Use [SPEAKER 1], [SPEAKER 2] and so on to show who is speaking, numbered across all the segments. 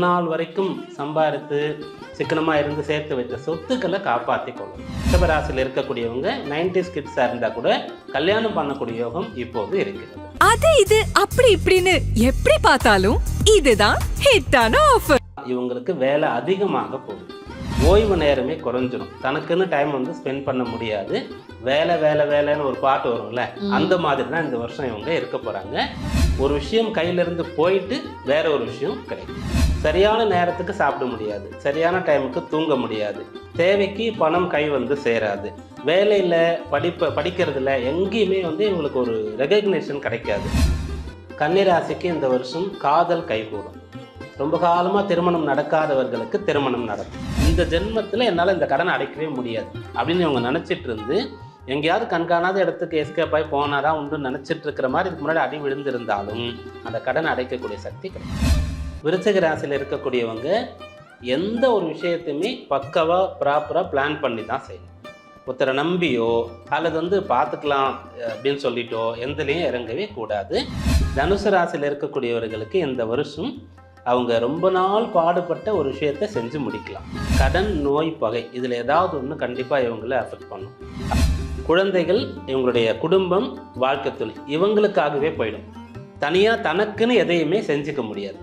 [SPEAKER 1] நாள் வரைக்கும் சம்பாதித்து சிக்கனமாக இருந்து சேர்த்து வைத்த சொத்துக்களை காப்பாற்றி கொள்ளும். ரிஷபராசியில் இருக்கக்கூடியவங்க 90s கிட்ஸாக இருந்தால் கூட கல்யாணம் பண்ணக்கூடிய யோகம் இப்போது இருக்கிறது.
[SPEAKER 2] அது இது அப்படி இப்படின்னு எப்படி பார்த்தாலும் இதுதான் ஹிட்டான ஆஃபர்.
[SPEAKER 1] இவங்களுக்கு வேலை அதிகமாக போகுது, ஓய்வு நேரமே குறைஞ்சிடும், தனக்குன்னு டைம் வந்து ஸ்பெண்ட் பண்ண முடியாது. வேலை வேலை வேலைன்னு ஒரு பாட்டு வரும்ல, அந்த மாதிரி தான் இந்த வருஷம் இவங்க இருக்க போகிறாங்க. ஒரு விஷயம் கையிலேருந்து போயிட்டு வேற ஒரு விஷயம் கிடைக்கும். சரியான நேரத்துக்கு சாப்பிட முடியாது, சரியான டைமுக்கு தூங்க முடியாது, தேவைக்கு பணம் கை வந்து சேராது, வேலையில் படிக்கிறதுல எங்கேயுமே வந்து இவங்களுக்கு ஒரு ரெகக்னேஷன் கிடைக்காது. கன்னிராசிக்கு இந்த வருஷம் காதல் கைகூடும். ரொம்ப காலமாக திருமணம் நடக்காதவர்களுக்கு திருமணம் நடக்கும். இந்த ஜென்மத்தில் என்னால் இந்த கடனை அடைக்கவே முடியாது அப்படின்னு இவங்க நினச்சிட்டு இருந்து எங்கேயாவது கண்காணாத இடத்துக்கு எஸ்கேப் ஆகி போனாதான் உண்டு நினச்சிட்டு இருக்கிற மாதிரி இதுக்கு முன்னாடி அடி விழுந்திருந்தாலும் அந்த கடனை அடைக்கக்கூடிய சக்தி கிடைக்கும். விருச்சிக ராசியில் இருக்கக்கூடியவங்க எந்த ஒரு விஷயத்தையுமே பக்கவாக ப்ராப்பராக பிளான் பண்ணி தான் செய்யணும். ஒருத்தரை நம்பியோ அல்லது வந்து பார்த்துக்கலாம் அப்படின்னு சொல்லிட்டோ எந்தலையும் இறங்கவே கூடாது. தனுசு ராசியில் இருக்கக்கூடியவர்களுக்கு இந்த வருஷம் அவங்க ரொம்ப நாள் பாடுபட்ட ஒரு விஷயத்தை செஞ்சு முடிக்கலாம். கடன், நோய், பகை இதில் ஏதாவது ஒன்று கண்டிப்பாக இவங்களை அஃபெக்ட் பண்ணும். குழந்தைகள், இவங்களுடைய குடும்பம், வாழ்க்கை துணை இவங்களுக்காகவே போயிடும். தனியாக தனக்குன்னு எதையுமே செஞ்சுக்க முடியாது.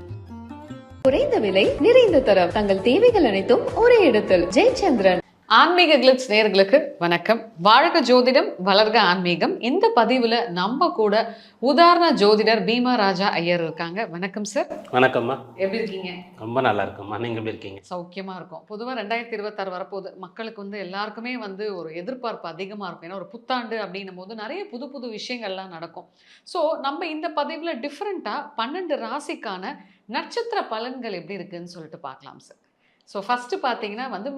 [SPEAKER 3] குறைந்த விலை, நிறைந்த தரம், தங்கள் தேவைகள் அனைத்தும் ஒரே இடத்தில். ஜெயச்சந்திரன்.
[SPEAKER 4] ஆன்மீக கிளிட்ஸ் நேயர்களுக்கு வணக்கம். வாழ்க ஜோதிடம், வளர்க ஆன்மீகம். இந்த பதிவுல நம்ம கூட உதாரண ஜோதிடர் பீமா ராஜா ஐயர் இருக்காங்க. வணக்கம் சார்.
[SPEAKER 1] வணக்கம்மா.
[SPEAKER 4] எப்படி இருக்கீங்க?
[SPEAKER 1] ரொம்ப நல்லா இருக்கும்மா. நீங்க எப்படி இருக்கீங்க?
[SPEAKER 4] சௌக்கியமா இருக்கும். பொதுவாக 2026 வரப்போகுது. மக்களுக்கு வந்து எல்லாருக்குமே வந்து ஒரு எதிர்பார்ப்பு அதிகமா இருக்கும். ஏன்னா ஒரு புத்தாண்டு அப்படின்னும் போது நிறைய புது புது விஷயங்கள்லாம் நடக்கும். ஸோ நம்ம இந்த பதிவுல டிஃப்ரெண்டா 12 ராசிக்கான நட்சத்திர பலன்கள் எப்படி இருக்குன்னு சொல்லிட்டு பார்க்கலாம் சார். ஸோ ஃபர்ஸ்ட் பார்த்தீங்கன்னா வந்து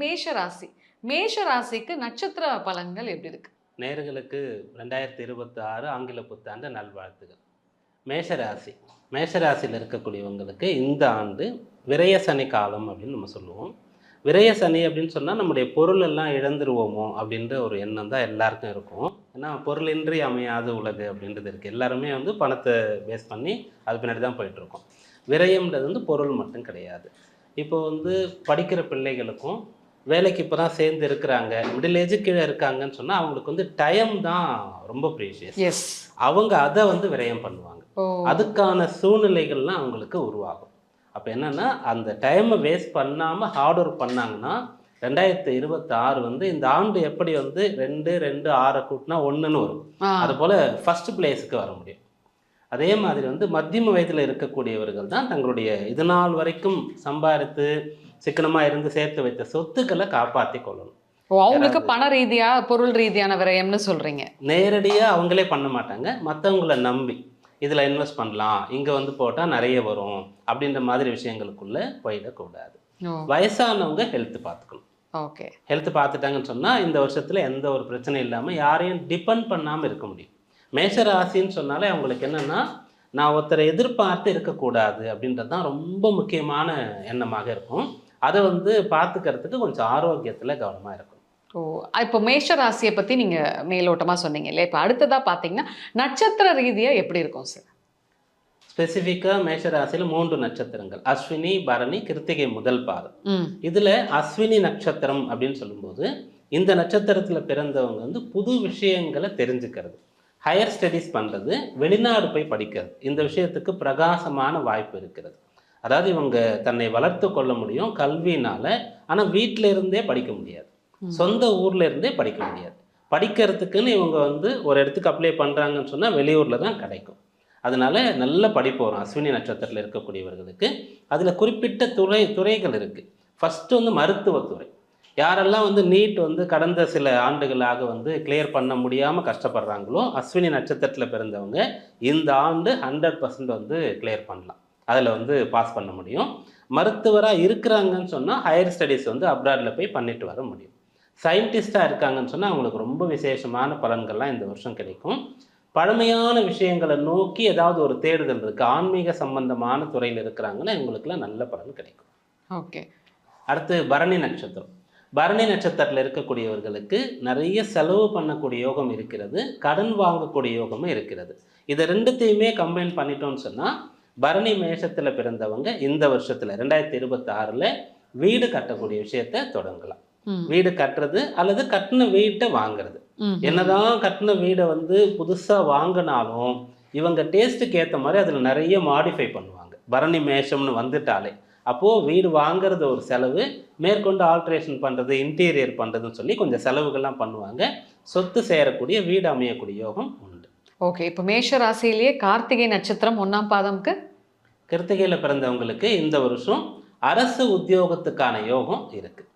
[SPEAKER 4] மேஷ ராசிக்கு நட்சத்திர பலன்கள் எப்படி இருக்கு?
[SPEAKER 1] நேயர்களுக்கு 2026 ஆங்கில புத்தாண்டு நல்வாழ்த்துகள். மேஷராசியில் இருக்கக்கூடியவங்களுக்கு இந்த ஆண்டு விரய சனி காலம் அப்படின்னு நம்ம சொல்லுவோம். விரய சனி அப்படின்னு சொன்னால் நம்முடைய பொருள் எல்லாம் இழந்துருவோமோ அப்படின்ற ஒரு எண்ணம் தான் எல்லாருக்கும் இருக்கும். ஏன்னா பொருளின்றி அமையாத உலகு அப்படின்றது இருக்குது. எல்லாருமே வந்து பணத்தை பேஸ் பண்ணி அது பின்னாடி தான் போயிட்டுருக்கோம். விரயம்ன்றது வந்து பொருள் மட்டும் கிடையாது. இப்போ வந்து படிக்கிற பிள்ளைகளுக்கும் வேலைக்கு இப்போ தான் சேர்ந்து இருக்கிறாங்க, மிடில் ஏஜு கீழே இருக்காங்கன்னு சொன்னால் அவங்களுக்கு வந்து டைம் தான் ரொம்ப ப்ரீஷியஸ். அவங்க அதை வந்து விரயம் பண்ணுவாங்க. அதுக்கான சூழ்நிலைகள்லாம் அவங்களுக்கு உருவாகும். அப்போ என்னென்னா அந்த டைமை வேஸ்ட் பண்ணாமல் ஹார்ட் ஒர்க் பண்ணாங்கன்னா 2026 வந்து இந்த ஆண்டு எப்படி வந்து 2 2 6 கூட்டினா 1ன்னு வரும், அதுபோல் ஃபர்ஸ்ட் பிளேஸுக்கு வர முடியும். அதே மாதிரி வந்து மத்தியம வயதில் இருக்கக்கூடியவர்கள் தான் தங்களுடைய இது நாள் வரைக்கும் சம்பாதித்து சிக்கனமாக இருந்து சேர்த்து வைத்த சொத்துக்களை காப்பாற்றி கொள்ளணும்.
[SPEAKER 4] அவங்களுக்கு பண ரீதியா பொருள் ரீதியான விரயம்னு சொல்றீங்க.
[SPEAKER 1] நேரடியாக அவங்களே பண்ண மாட்டாங்க, மற்றவங்கள நம்பி இதில் இன்வெஸ்ட் பண்ணலாம், இங்கே வந்து போட்டால் நிறைய வரும் அப்படின்ற மாதிரி விஷயங்களுக்குள்ளே போயிடக்கூடாது. வயசானவங்க ஹெல்த் பார்த்துக்கணும்.
[SPEAKER 4] ஓகே,
[SPEAKER 1] ஹெல்த் பார்த்துட்டாங்கன்னு சொன்னால் இந்த வருஷத்தில் எந்த ஒரு பிரச்சனையும் இல்லாமல் யாரையும் டிபெண்ட் பண்ணாமல் இருக்க முடியும். மேஷராசின்னு சொன்னாலே அவங்களுக்கு என்னென்னா நான் ஒருத்தரை எதிர்பார்த்து இருக்கக்கூடாது அப்படின்றது தான் ரொம்ப முக்கியமான எண்ணமாக இருக்கும். அதை வந்து பார்த்துக்கிறதுக்கு கொஞ்சம் ஆரோக்கியத்தில் கவனமாக இருக்கும்.
[SPEAKER 4] இப்போ மேஷ ராசியை பற்றி நீங்கள் மேலோட்டமாக சொன்னீங்க இல்லையா? இப்போ அடுத்ததாக பார்த்தீங்கன்னா நட்சத்திர ரீதியாக எப்படி இருக்கும் சார்?
[SPEAKER 1] ஸ்பெசிஃபிக்காக மேஷராசியில் 3 நட்சத்திரங்கள், அஸ்வினி, பரணி, கிருத்திகை முதல் பாதம். இதில் அஸ்வினி நட்சத்திரம் அப்படின்னு சொல்லும்போது இந்த நட்சத்திரத்தில் பிறந்தவங்க வந்து புது விஷயங்களை தெரிஞ்சுக்கிறது, ஹையர் ஸ்டடீஸ் பண்ணுறது, வெளிநாடு போய் படிக்கிறது, இந்த விஷயத்துக்கு பிரகாசமான வாய்ப்பு இருக்கிறது. அதாவது இவங்க தன்னை வளர்த்து கொள்ள முடியும் கல்வினால், ஆனால் வீட்டில் இருந்தே படிக்க முடியாது, சொந்த ஊரில் இருந்தே படிக்க முடியாது. படிக்கிறதுக்குன்னு இவங்க வந்து ஒரு இடத்துக்கு அப்ளை பண்ணுறாங்கன்னு சொன்னால் வெளியூரில் தான் கிடைக்கும். அதனால நல்ல படிப்பு வரும் அஸ்வினி நட்சத்திரத்தில் இருக்கக்கூடியவர்களுக்கு. அதில் குறிப்பிட்ட துறைகள் இருக்குது. ஃபஸ்ட்டு வந்து மருத்துவத்துறை. யாரெல்லாம் வந்து நீட் வந்து கடந்த சில ஆண்டுகளாக வந்து கிளியர் பண்ண முடியாமல் கஷ்டப்படுறாங்களோ அஸ்வினி நட்சத்திரத்தில் பிறந்தவங்க இந்த ஆண்டு 100% வந்து கிளியர் பண்ணலாம், அதில் வந்து பாஸ் பண்ண முடியும். மருத்துவராக இருக்கிறாங்கன்னு சொன்னால் ஹையர் ஸ்டடீஸ் வந்து அப்ராடில் போய் பண்ணிட்டு வர முடியும். சயின்டிஸ்டாக இருக்காங்கன்னு சொன்னால் அவங்களுக்கு ரொம்ப விசேஷமான பலன்கள்லாம் இந்த வருஷம் கிடைக்கும். பழமையான விஷயங்களை நோக்கி ஏதாவது ஒரு தேடுதல் இருக்குது, ஆன்மீக சம்பந்தமான துறையில் இருக்கிறாங்கன்னா இவங்களுக்குலாம் நல்ல பலன் கிடைக்கும்.
[SPEAKER 4] ஓகே.
[SPEAKER 1] அடுத்து பரணி நட்சத்திரம். பரணி நட்சத்திரத்தில் இருக்கக்கூடியவர்களுக்கு நிறைய செலவு பண்ணக்கூடிய யோகம் இருக்கிறது, கடன் வாங்கக்கூடிய யோகமும் இருக்கிறது. இதை ரெண்டுத்தையுமே கம்பைன் பண்ணிட்டோம்னு சொன்னால் பரணி மேஷத்தில் பிறந்தவங்க இந்த வருஷத்தில் 2026ல் வீடு கட்டக்கூடிய விஷயத்த தொடங்கலாம். வீடு கட்டுறது அல்லது கட்டின வீட்டை வாங்குறது. என்னதான் கட்டின வீடை வந்து புதுசாக வாங்கினாலும் இவங்க டேஸ்ட்டுக்கு ஏற்ற மாதிரி அதில் நிறைய மாடிஃபை பண்ணுவாங்க. பரணி மேஷம்னு வந்துட்டாலே அப்போது வீடு வாங்குறது ஒரு செலவு, மேற்கொண்டு ஆல்ட்ரேஷன் பண்ணுறது, இன்டீரியர் பண்ணுறதுன்னு சொல்லி கொஞ்சம் செலவுகள்லாம் பண்ணுவாங்க. சொத்து சேரக்கூடிய வீடு அமையக்கூடிய யோகம் உண்டு.
[SPEAKER 4] ஓகே, இப்போ மேஷ ராசியிலேயே கார்த்திகை நட்சத்திரம் 1ஆம் பாதம்க்கு
[SPEAKER 1] கிருத்திகையில் பிறந்தவங்களுக்கு இந்த வருஷம் அரசு உத்தியோகத்துக்கான யோகம் இருக்குது.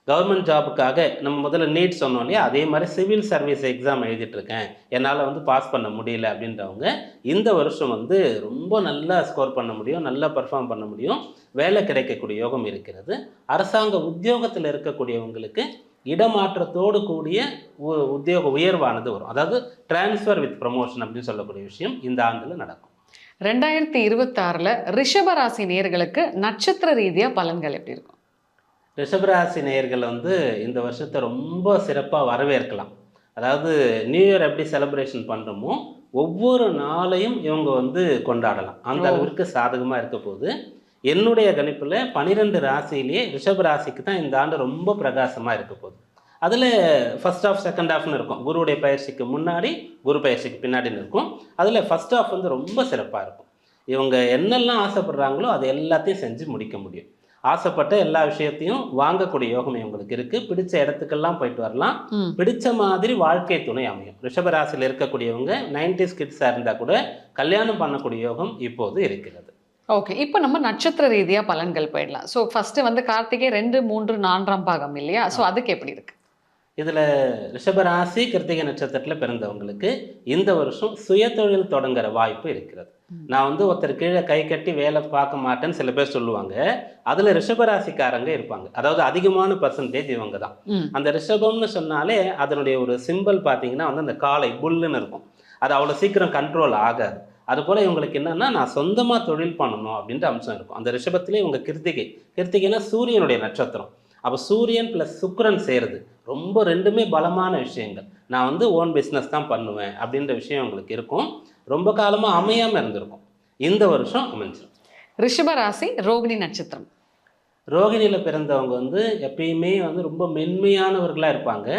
[SPEAKER 1] கவர்மெண்ட் ஜாபுக்காக நம்ம முதல்ல நீட் சொன்னோம் இல்லையா, அதே மாதிரி சிவில் சர்வீஸ் எக்ஸாம் எழுதிட்டுருக்கேன், என்னால் வந்து பாஸ் பண்ண முடியல அப்படின்றவங்க இந்த வருஷம் வந்து ரொம்ப நல்லா ஸ்கோர் பண்ண முடியும், நல்லா பர்ஃபார்ம் பண்ண முடியும், வேலை கிடைக்கக்கூடிய யோகம் இருக்கிறது. அரசாங்க உத்தியோகத்தில் இருக்கக்கூடியவங்களுக்கு இடமாற்றத்தோடு கூடிய உத்தியோக உயர்வானது வரும். அதாவது டிரான்ஸ்ஃபர் வித் ப்ரமோஷன் அப்படின்னு சொல்லக்கூடிய விஷயம் இந்த ஆண்டில் நடக்கும்.
[SPEAKER 4] 2026ல் ரிஷபராசி நேயர்களுக்கு நட்சத்திர ரீதியாக பலன்கள் எப்படி இருக்கும்?
[SPEAKER 1] ரிஷபராசி நேயர்கள் வந்து இந்த வருஷத்தை ரொம்ப சிறப்பாக வரவேற்கலாம். அதாவது நியூ இயர் எப்படி செலிப்ரேஷன் பண்ணுறோமோ ஒவ்வொரு நாளையும் இவங்க வந்து கொண்டாடலாம். அந்த அளவிற்கு சாதகமாக இருக்க போது என்னுடைய கணிப்பில் 12 ராசியிலேயே ரிஷபராசிக்கு தான் இந்த ஆண்டு ரொம்ப பிரகாசமாக இருக்க போகுது. அதில் ஃபர்ஸ்ட் ஆஃப் செகண்ட் ஆஃப்னு இருக்கும். குருவுடைய பயிற்சிக்கு முன்னாடி, குரு பயிற்சிக்கு பின்னாடின்னு இருக்கும். அதில் ஃபர்ஸ்ட் ஆஃப் வந்து ரொம்ப சிறப்பாக இருக்கும். இவங்க என்னெல்லாம் ஆசைப்படுறாங்களோ அது எல்லாத்தையும் செஞ்சு முடிக்க முடியும். ஆசைப்பட்ட எல்லா விஷயத்தையும் வாங்கக்கூடிய யோகம் இவங்களுக்கு இருக்குது. பிடிச்ச இடத்துக்கெல்லாம் போயிட்டு வரலாம். பிடிச்ச மாதிரி வாழ்க்கை துணை அமையும். ரிஷபராசியில் இருக்கக்கூடியவங்க 90s கிட்ஸாக இருந்தால் கூட கல்யாணம் பண்ணக்கூடிய யோகம் இப்போது இருக்கிறது.
[SPEAKER 4] ஓகே, இப்போ நம்ம நட்சத்திர ரீதியாக பலன்கள் போயிடலாம். ஸோ ஃபஸ்ட்டு வந்து கார்த்திகை 2, 3, 4ஆம் பாகம் இல்லையா? ஸோ அதுக்கு எப்படி இருக்குது?
[SPEAKER 1] இதில் ரிஷபராசி கிருத்திகை நட்சத்திரத்தில் பிறந்தவங்களுக்கு இந்த வருஷம் சுயதொழில் தொடங்குற வாய்ப்பு இருக்கிறது. நான் வந்து ஒருத்தர் கீழே கை கட்டி வேலை பார்க்க மாட்டேன்னு சில பேர் சொல்லுவாங்க. அதில் ரிஷபராசிக்காரங்க இருப்பாங்க. அதாவது அதிகமான பர்சன்டேஜ் இவங்க தான். அந்த ரிஷபம்னு சொன்னாலே அதனுடைய ஒரு சிம்பிள் பார்த்தீங்கன்னா வந்து அந்த காலை புல்லுன்னு இருக்கும். அது அவ்வளோ சீக்கிரம் கண்ட்ரோல் ஆகாது. அதுபோல் இவங்களுக்கு என்னென்னா நான் சொந்தமாக தொழில் பண்ணணும் அப்படின்ற அம்சம் இருக்கும். அந்த ரிஷபத்திலே இவங்க கிருத்திகைனா சூரியனுடைய நட்சத்திரம். அப்போ சூரியன் ப்ளஸ் சுக்கிரன் சேருது. ரொம்ப ரெண்டுமே பலமான விஷயங்கள். நான் வந்து ஓன் பிஸ்னஸ் தான் பண்ணுவேன் அப்படின்ற விஷயம் உங்களுக்கு இருக்கும். ரொம்ப காலமாக அமையாமல் இருந்திருக்கும். இந்த வருஷம் அமைஞ்சிடும்.
[SPEAKER 4] ரிஷபராசி ரோகிணி நட்சத்திரம்.
[SPEAKER 1] ரோகிணியில் பிறந்தவங்க வந்து எப்பயுமே வந்து ரொம்ப மென்மையானவர்களாக இருப்பாங்க.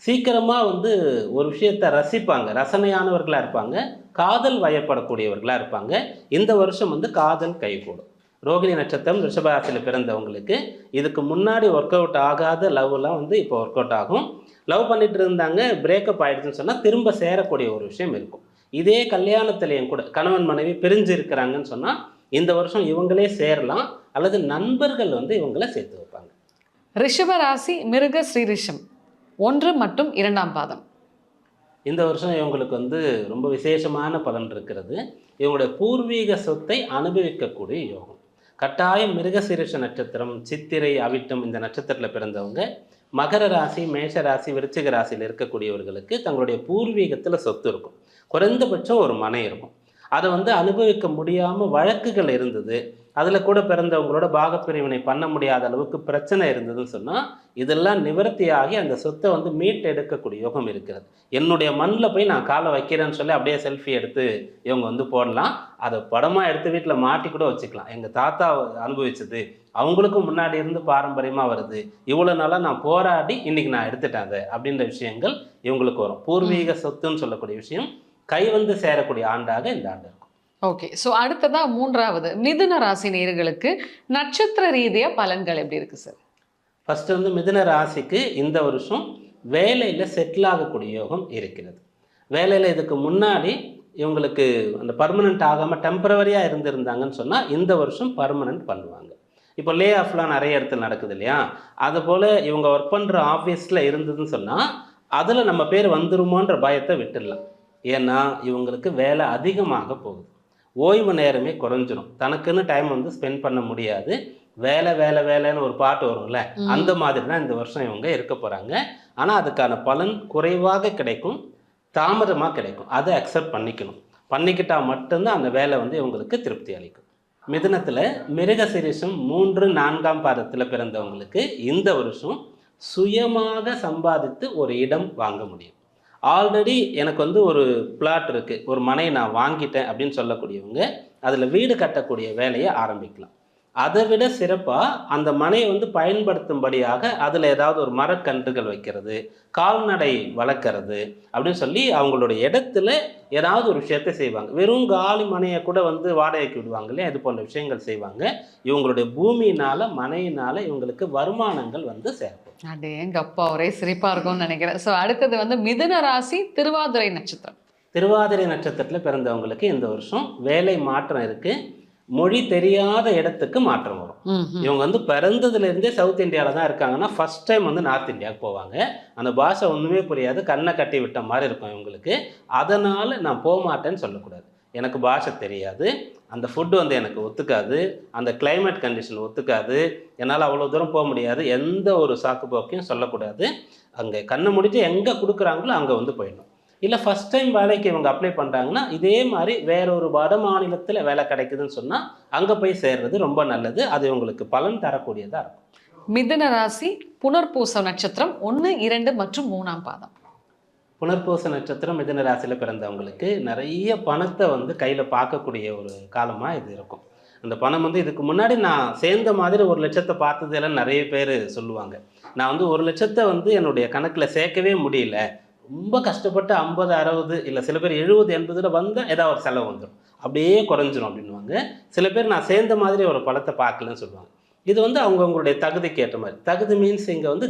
[SPEAKER 1] சீக்கிரமாக வந்து ஒரு விஷயத்தை ரசிப்பாங்க, ரசனையானவர்களாக இருப்பாங்க, காதல் வயப்படக்கூடியவர்களாக இருப்பாங்க. இந்த வருஷம் வந்து காதல் கைகூடும். ரோகிணி நட்சத்திரம் ரிஷபராசியில் பிறந்தவங்களுக்கு இதுக்கு முன்னாடி ஒர்க் அவுட் ஆகாத லவ்லாம் வந்து இப்போ ஒர்க் அவுட் ஆகும். லவ் பண்ணிட்டு இருந்தாங்க, பிரேக்கப் ஆகிடுச்சுன்னு சொன்னால் திரும்ப சேரக்கூடிய ஒரு விஷயம் இருக்கும். இதே கல்யாணத்துலேயும் கூட கணவன் மனைவி பிரிஞ்சு இருக்கிறாங்கன்னு சொன்னால் இந்த வருஷம் இவங்களே சேரலாம், அல்லது நண்பர்கள் வந்து இவங்கள சேர்த்து வைப்பாங்க.
[SPEAKER 4] ரிஷபராசி மிருக ஸ்ரீரிஷம் 1 மற்றும் 2ஆம் பாதம்.
[SPEAKER 1] இந்த வருஷம் இவங்களுக்கு வந்து ரொம்ப விசேஷமான பலன் இருக்கிறது. இவங்களுடைய பூர்வீக சொத்தை அனுபவிக்கக்கூடிய யோகம். கட்டாயம் மிருகசீரிஷ நட்சத்திரம், சித்திரை, அவிட்டம் இந்த நட்சத்திரத்தில் பிறந்தவங்க மகர ராசி, மேஷ ராசி, விருச்சிக ராசியில் இருக்கக்கூடியவர்களுக்கு தங்களுடைய பூர்வீகத்தில் சொத்து இருக்கும். குறைந்தபட்சம் ஒரு மனை இருக்கும். அதை வந்து அனுபவிக்க முடியாமல் வழக்குகள் இருந்தது, அதில் கூட பிறந்தவங்களோட பாகப்பிரிவினை பண்ண முடியாத அளவுக்கு பிரச்சனை இருந்ததுன்னு சொன்னால் இதெல்லாம் நிவர்த்தியாகி அந்த சொத்தை வந்து மீட்டு எடுக்கக்கூடிய யோகம் இருக்கிறது. என்னுடைய மண்ணில் போய் நான் காலை வைக்கிறேன்னு சொல்லி அப்படியே செல்ஃபி எடுத்து இவங்க வந்து போடலாம். அதை படமாக எடுத்து வீட்டில் மாட்டி கூட வச்சுக்கலாம். எங்கள் தாத்தா அனுபவிச்சது, அவங்களுக்கும் முன்னாடி இருந்து பாரம்பரியமாக வருது, இவ்வளோ நாளாக நான் போராடி இன்றைக்கி நான் எடுத்துட்டேன் அதை அப்படின்ற விஷயங்கள் இவங்களுக்கு வரும். பூர்வீக சொத்துன்னு சொல்லக்கூடிய விஷயம் கை வந்து சேரக்கூடிய ஆண்டாக இந்த ஆண்டு இருக்கும்.
[SPEAKER 4] ஓகே, ஸோ அடுத்ததா 3வது மிதுன ராசி நேயர்களுக்கு நட்சத்திர ரீதியாக பலன்கள் எப்படி இருக்குது சார்?
[SPEAKER 1] ஃபஸ்ட்டு வந்து மிதுன ராசிக்கு இந்த வருஷம் வேலையில் செட்டில் ஆகக்கூடிய யோகம் இருக்கிறது. வேலையில் இதுக்கு முன்னாடி இவங்களுக்கு அந்த பர்மனெண்ட் ஆகாமல் டெம்பரவரியாக இருந்திருந்தாங்கன்னு சொன்னால் இந்த வருஷம் பர்மனெண்ட் பண்ணுவாங்க. இப்போ லே ஆஃப்லாம் நிறைய இடத்துல நடக்குது இல்லையா, அதுபோல் இவங்க ஒர்க் பண்ணுற ஆஃபீஸில் இருந்ததுன்னு சொன்னால் அதில் நம்ம பேர் வந்துருமோன்ற பயத்தை விட்டுடலாம். ஏன்னா இவங்களுக்கு வேலை அதிகமாக போகுது, ஓய்வு நேரமே குறைஞ்சிரும், தனக்குன்னு டைம் வந்து ஸ்பெண்ட் பண்ண முடியாது. வேலை வேலை வேலைன்னு ஒரு பாட்டு வரும்ல, அந்த மாதிரி தான் இந்த வருஷம் இவங்க இருக்க போகிறாங்க. ஆனால் அதுக்கான பலன் குறைவாக கிடைக்கும், தாமதமாக கிடைக்கும். அதை அக்செப்ட் பண்ணிக்கிட்டால் மட்டும்தான் அந்த வேலை வந்து இவங்களுக்கு திருப்தி அளிக்கும். மிதுனத்தில் மிருகசீரிஷம் 3, 4ஆம் பாதத்தில் பிறந்தவங்களுக்கு இந்த வருஷம் சுயமாக சம்பாதித்து ஒரு இடம் வாங்க முடியும். ஆல்ரெடி எனக்கு வந்து ஒரு பிளாட் இருக்குது, ஒரு மனையை நான் வாங்கிட்டேன் அப்படின்னு சொல்லக்கூடியவங்க அதில் வீடு கட்டக்கூடிய வேலையை ஆரம்பிக்கலாம். அதை விட சிறப்பாக அந்த மனையை வந்து பயன்படுத்தும்படியாக அதில் ஏதாவது ஒரு மரக்கன்றுகள் வைக்கிறது, கால்நடை வளர்க்குறது அப்படின்னு சொல்லி அவங்களுடைய இடத்துல ஏதாவது ஒரு விஷயத்தை செய்வாங்க. வெறும் காலி மனையை கூட வந்து வாடகைக்கு விடுவாங்க இல்லையா, இது போன்ற விஷயங்கள் செய்வாங்க. இவங்களுடைய பூமியினால் மனையினால் இவங்களுக்கு வருமானங்கள் வந்து சேர்க்கும்.
[SPEAKER 4] அடே எங்கள் அப்பா ஒரே சிரிப்பாக இருக்கும்னு நினைக்கிறேன். ஸோ அடுத்தது வந்து மிதுன ராசி திருவாதிரை நட்சத்திரம்.
[SPEAKER 1] திருவாதிரை நட்சத்திரத்தில் பிறந்தவங்களுக்கு இந்த வருஷம் வேலை மாற்றம் இருக்குது. மொழி தெரியாத இடத்துக்கு மாற்றம் வரும். இவங்க வந்து பிறந்ததுலேருந்தே சவுத் இந்தியாவில் தான் இருக்காங்கன்னா ஃபர்ஸ்ட் டைம் வந்து நார்த் இந்தியாவுக்கு போவாங்க. அந்த பாஷை ஒன்றுமே புரியாது, கண்ணை கட்டி விட்ட மாதிரி இருக்கும் இவங்களுக்கு. அதனால் நான் போக மாட்டேன்னு சொல்லக்கூடாது. எனக்கு பாஷை தெரியாது, அந்த ஃபுட்டு வந்து எனக்கு ஒத்துக்காது, அந்த கிளைமேட் கண்டிஷன் ஒத்துக்காது, என்னால் அவ்வளோ தூரம் போக முடியாது, எந்த ஒரு சாக்கு போக்கையும் சொல்லக்கூடாது. அங்கே கண்ணை முடிச்சு எங்கே கொடுக்குறாங்களோ அங்கே வந்து போயிடணும். இல்லை ஃபஸ்ட் டைம் வேலைக்கு இவங்க அப்ளை பண்ணுறாங்கன்னா இதே மாதிரி வேற ஒரு வட மாநிலத்தில் வேலை கிடைக்குதுன்னு சொன்னால் அங்கே போய் சேர்றது ரொம்ப நல்லது. அது இவங்களுக்கு பலன் தரக்கூடியதாக இருக்கும்.
[SPEAKER 4] மிதுன ராசி புனர்பூச நட்சத்திரம் 1, 2 மற்றும் 3ஆம் பாதம்.
[SPEAKER 1] புனர்பூச நட்சத்திரம் மிதுன ராசியில் பிறந்தவங்களுக்கு நிறைய பணத்தை வந்து கையில் பார்க்கக்கூடிய ஒரு காலமாக இது இருக்கும். அந்த பணம் வந்து இதுக்கு முன்னாடி நான் சேர்ந்த மாதிரி 1 லட்சத்தை பார்த்ததெல்லாம் நிறைய பேர் சொல்லுவாங்க. நான் வந்து 1 லட்சத்தை வந்து என்னுடைய கணக்கில் சேர்க்கவே முடியல, ரொம்ப கஷ்டப்பட்டு 50, 60 இல்லை சில பேர் 70, 80 வந்தால் ஏதாவது ஒரு செலவு வந்துடும், அப்படியே குறைஞ்சிரும் அப்படின்வாங்க. சில பேர் நான் சேர்ந்த மாதிரி ஒரு பணத்தை பார்க்கலன்னு சொல்லுவாங்க. இது வந்து அவங்கவுங்களுடைய தகுதிக்கு ஏற்ற மாதிரி. தகுதி மீன்ஸ் இங்கே வந்து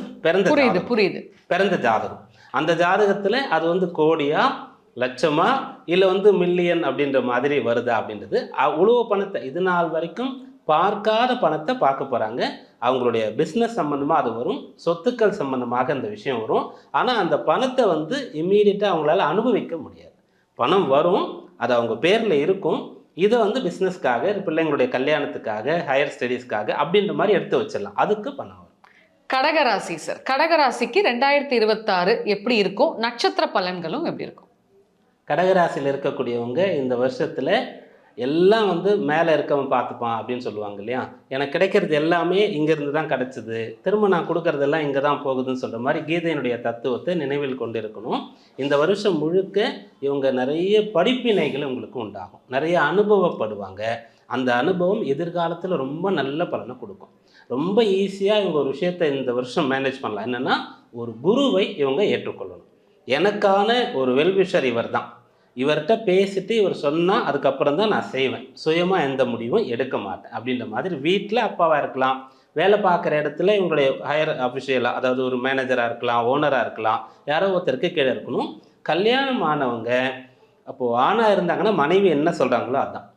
[SPEAKER 1] பிறந்த ஜாதகம். அந்த ஜாதகத்தில் அது வந்து கோடியா லட்சமா இல்லை வந்து மில்லியன் அப்படின்ற மாதிரி வருதா அப்படின்றது. உழவு பணத்தை இது நாள் வரைக்கும் பார்க்காத பணத்தை பார்க்க போகிறாங்க. அவங்களுடைய பிஸ்னஸ் சம்மந்தமாக அது வரும், சொத்துக்கள் சம்மந்தமாக அந்த விஷயம் வரும். ஆனால் அந்த பணத்தை வந்து இம்மீடியட்டாக அவங்களால அனுபவிக்க முடியாது. பணம் வரும், அது அவங்க பேரில் இருக்கும். இதை வந்து பிஸ்னஸ்க்காக, பிள்ளைங்களுடைய கல்யாணத்துக்காக, ஹையர் ஸ்டடீஸ்க்காக அப்படின்ற மாதிரி எடுத்து வச்சிடலாம். அதுக்கு பணம் வரும்.
[SPEAKER 4] கடகராசி சார், கடகராசிக்கு 2026 எப்படி இருக்கும்? நட்சத்திர பலன்களும் எப்படி இருக்கும்?
[SPEAKER 1] கடகராசியில் இருக்கக்கூடியவங்க இந்த வருஷத்தில் எல்லாம் வந்து மேலே இருக்கவன் பார்த்துப்பான் அப்படின்னு சொல்லுவாங்க இல்லையா. எனக்கு கிடைக்கிறது எல்லாமே இங்கேருந்து தான் கிடச்சிது, திரும்ப நான் கொடுக்கறதெல்லாம் இங்கே தான் போகுதுன்னு சொல்கிற மாதிரி கீதையினுடைய தத்துவத்தை நினைவில் கொண்டு இருக்கணும். இந்த வருஷம் முழுக்க இவங்க நிறைய படிப்பினைகள் உங்களுக்கு உண்டாகும், நிறைய அனுபவப்படுவாங்க. அந்த அனுபவம் எதிர்காலத்தில் ரொம்ப நல்ல பலனை கொடுக்கும். ரொம்ப ஈஸியாக இவங்க ஒரு விஷயத்தை இந்த வருஷம் மேனேஜ் பண்ணலாம். என்னென்னா, ஒரு குருவை இவங்க ஏற்றுக்கொள்ளணும். எனக்கான ஒரு வெல்விஷர் இவர் தான், இவர்கிட்ட பேசிட்டு இவர் சொன்னால் அதுக்கப்புறம் தான் நான் செய்வேன், சுயமாக எந்த முடிவும் எடுக்க மாட்டேன் அப்படின்ற மாதிரி. வீட்டில் அப்பாவாக இருக்கலாம், வேலை பார்க்குற இடத்துல இவங்களுடைய ஹையர் அஃபிஷியலாக, அதாவது ஒரு மேனேஜராக இருக்கலாம், ஓனராக இருக்கலாம், யாரோ ஒருத்தருக்கு கீழே இருக்கணும். கல்யாணம் ஆனவங்க அப்போது ஆணாக இருந்தாங்கன்னா மனைவி என்ன சொல்கிறாங்களோ அதுதான்.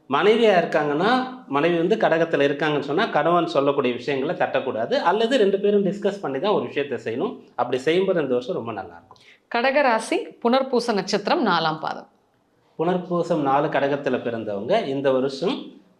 [SPEAKER 1] மனைவியாக இருக்காங்கன்னா, மனைவி வந்து கடகத்தில் இருக்காங்கன்னு சொன்னால் கணவன் சொல்லக்கூடிய விஷயங்களை தட்டக்கூடாது, அல்லது 2 பேரும் டிஸ்கஸ் பண்ணி தான் ஒரு விஷயத்தை செய்யணும். அப்படி செய்யும்போது இந்த வருஷம் ரொம்ப நல்லாயிருக்கும்.
[SPEAKER 4] கடகராசி புனர்பூச நட்சத்திரம் 4ஆம் பாதம்.
[SPEAKER 1] புனர்பூசம் 4 கடகத்தில் பிறந்தவங்க இந்த வருஷம்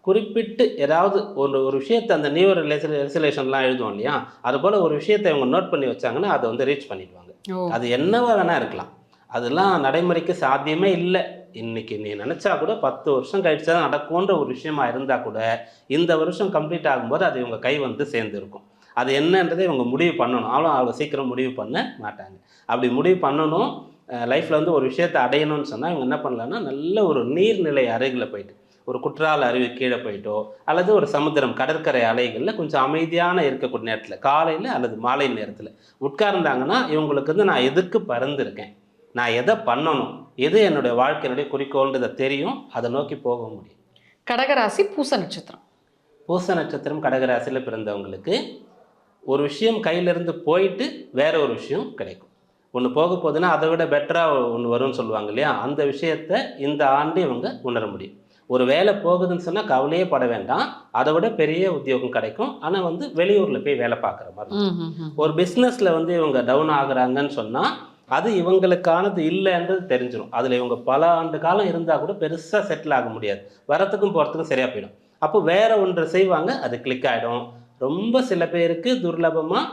[SPEAKER 1] குறிப்பிட்டு ஏதாவது ஒரு விஷயத்தை, அந்த நியூ ரெசல்யூஷன்லாம் எழுதுவோம் இல்லையா, அதுபோல் ஒரு விஷயத்தை இவங்க நோட் பண்ணி வச்சாங்கன்னா அதை வந்து ரீச் பண்ணிடுவாங்க. அது என்னவா வேணால் இருக்கலாம், அதெல்லாம் நடைமுறைக்கு சாத்தியமே இல்லை. இன்றைக்கி நீ நினச்சா கூட 10 வருஷம் கழிச்சு தான் நடக்கும்ன்ற ஒரு விஷயமா இருந்தால் கூட இந்த வருஷம் கம்ப்ளீட் ஆகும்போது அது இவங்க கை வந்து சேர்ந்துருக்கும். அது என்னன்றதை இவங்க முடிவு பண்ணணும். அவ்வளோ சீக்கிரம் முடிவு பண்ண மாட்டாங்க. அப்படி முடிவு பண்ணணும், லைஃப்பில் வந்து ஒரு விஷயத்தை அடையணும்னு சொன்னால் இவங்க என்ன பண்ணலான்னா, நல்ல ஒரு நீர்நிலை அருகில் போயிட்டு, ஒரு குற்றால அருவி கீழே போயிட்டோ, அல்லது ஒரு சமுத்திரம் கடற்கரை அலைகளில் கொஞ்சம் அமைதியான இருக்கக்கூடிய நேரத்தில், காலையில் அல்லது மாலை நேரத்தில் உட்கார்ந்தாங்கன்னா இவங்களுக்கு வந்து நான் எதுக்கு பறந்துருக்கேன், நான் எதை பண்ணணும், எது என்னுடைய வாழ்க்கையினுடைய குறிக்கோள்ன்றதை தெரியும், அதை நோக்கி போக முடியும்.
[SPEAKER 4] கடகராசி பூச நட்சத்திரம்.
[SPEAKER 1] பூச நட்சத்திரம் கடகராசியில் பிறந்தவங்களுக்கு ஒரு விஷயம் கையிலேருந்து போயிட்டு வேற ஒரு விஷயம் கிடைக்கும். ஒன்று போக போகுதுன்னா அதை விட பெட்டராக ஒன்று வரும்னு சொல்லுவாங்க இல்லையா, அந்த விஷயத்தை இந்த ஆண்டு இவங்க உணர முடியும். ஒரு வேலை போகுதுன்னு சொன்னால் கவலையே பட வேண்டாம், அதை விட பெரிய உத்தியோகம் கிடைக்கும். ஆனால் வந்து வெளியூரில் போய் வேலை பார்க்குற மாதிரி. ஒரு பிஸ்னஸில் வந்து இவங்க டவுன் ஆகுறாங்கன்னு சொன்னால் அது இவங்களுக்கானது இல்லைன்றது தெரிஞ்சிடும். அதில் இவங்க பல ஆண்டு காலம் இருந்தால் கூட பெருசாக செட்டில் ஆக முடியாது, வரத்துக்கும் போகிறதுக்கும் சரியாக போயிடும். அப்போ வேற ஒன்று செய்வாங்க, அது கிளிக் ஆகிடும். ரொம்ப சில பேருக்கு துர்லபமாக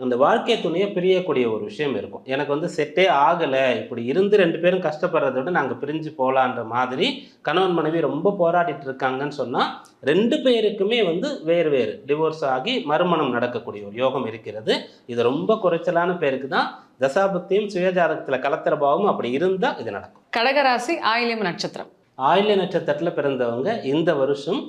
[SPEAKER 1] அந்த வாழ்க்கை துணையை பிரியக்கூடிய ஒரு விஷயம் இருக்கும். எனக்கு வந்து செட்டே ஆகலை, இப்படி இருந்து 2 பேரும் கஷ்டப்படுறத விட நாங்கள் பிரிஞ்சு போகலான்ற மாதிரி கணவன் மனைவி ரொம்ப போராடிட்டு இருக்காங்கன்னு சொன்னால் 2 பேருக்குமே வந்து வேறு வேறு டிவோர்ஸ் ஆகி மறுமணம் நடக்கக்கூடிய ஒரு யோகம் இருக்கிறது. இது ரொம்ப குறைச்சலான பேருக்கு தான். தசாபக்தியும் சுயஜாதகத்தில் கலத்திர பாவமும் அப்படி இருந்தால் இது நடக்கும்.
[SPEAKER 4] கடகராசி ஆயில்யம் நட்சத்திரம்.
[SPEAKER 1] ஆயில்ய நட்சத்திரத்தில் பிறந்தவங்க இந்த வருஷம்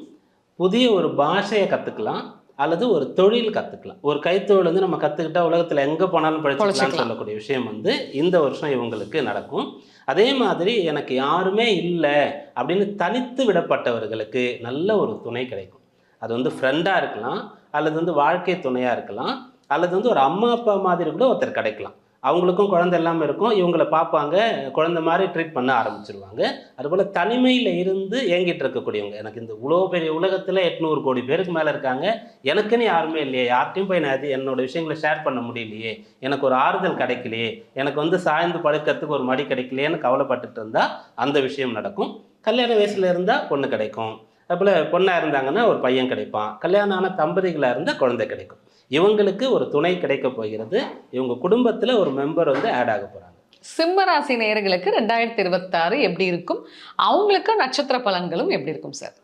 [SPEAKER 1] புதிய ஒரு பாஷையை கற்றுக்கலாம் அல்லது ஒரு தொழில் கற்றுக்கலாம். ஒரு கைத்தொழில் வந்து நம்ம கற்றுக்கிட்டா உலகத்தில் எங்கே போனாலும் படிச்சுக்கலாம்னு சொல்லக்கூடிய விஷயம் வந்து இந்த வருஷம் இவங்களுக்கு நடக்கும். அதே மாதிரி எனக்கு யாருமே இல்லை அப்படின்னு தனித்து விடப்பட்டவர்களுக்கு நல்ல ஒரு துணை கிடைக்கும். அது வந்து ஃப்ரெண்டாக இருக்கலாம், அல்லது வந்து வாழ்க்கை துணையாக இருக்கலாம், அல்லது வந்து ஒரு அம்மா அப்பா மாதிரி கூட ஒருத்தர் கிடைக்கலாம். அவங்களுக்கும் குழந்தை எல்லாமே இருக்கும், இவங்களை பார்ப்பாங்க, குழந்தை மாதிரி ட்ரீட் பண்ண ஆரம்பிச்சிருவாங்க. அதுபோல் தனிமையில் இருந்து ஏங்கிட்டு இருக்கக்கூடியவங்க, எனக்கு இந்த இவ்வளோ பெரிய உலகத்தில் 800 கோடி பேருக்கு மேலே இருக்காங்க, எனக்குன்னு யாருமே இல்லையே, யார்ட்டையும் போய் நான் என்னோட விஷயங்களை ஷேர் பண்ண முடியலையே, எனக்கு ஒரு ஆறுதல் கிடைக்கலையே, எனக்கு வந்து சாய்ந்து படுக்கிறதுக்கு ஒரு மடி கிடைக்கலையேன்னு கவலைப்பட்டுட்டு இருந்தால் அந்த விஷயம் நடக்கும். கல்யாண வயசில் இருந்தால் பொண்ணு கிடைக்கும். அதுபோல் பொண்ணாக இருந்தாங்கன்னா ஒரு பையன் கிடைப்பான். கல்யாணம் ஆன தம்பதிகளாக இருந்தால் குழந்தை கிடைக்கும். இவங்களுக்கு ஒரு துணை கிடைக்க போகிறது. இவங்க குடும்பத்தில் ஒரு மெம்பர் வந்து ஆட் ஆக போகிறாங்க.
[SPEAKER 4] சிம்ம ராசி நேயர்களுக்கு 2026 எப்படி இருக்கும்? அவங்களுக்கு நட்சத்திர பலன்களும் எப்படி இருக்கும் சார்?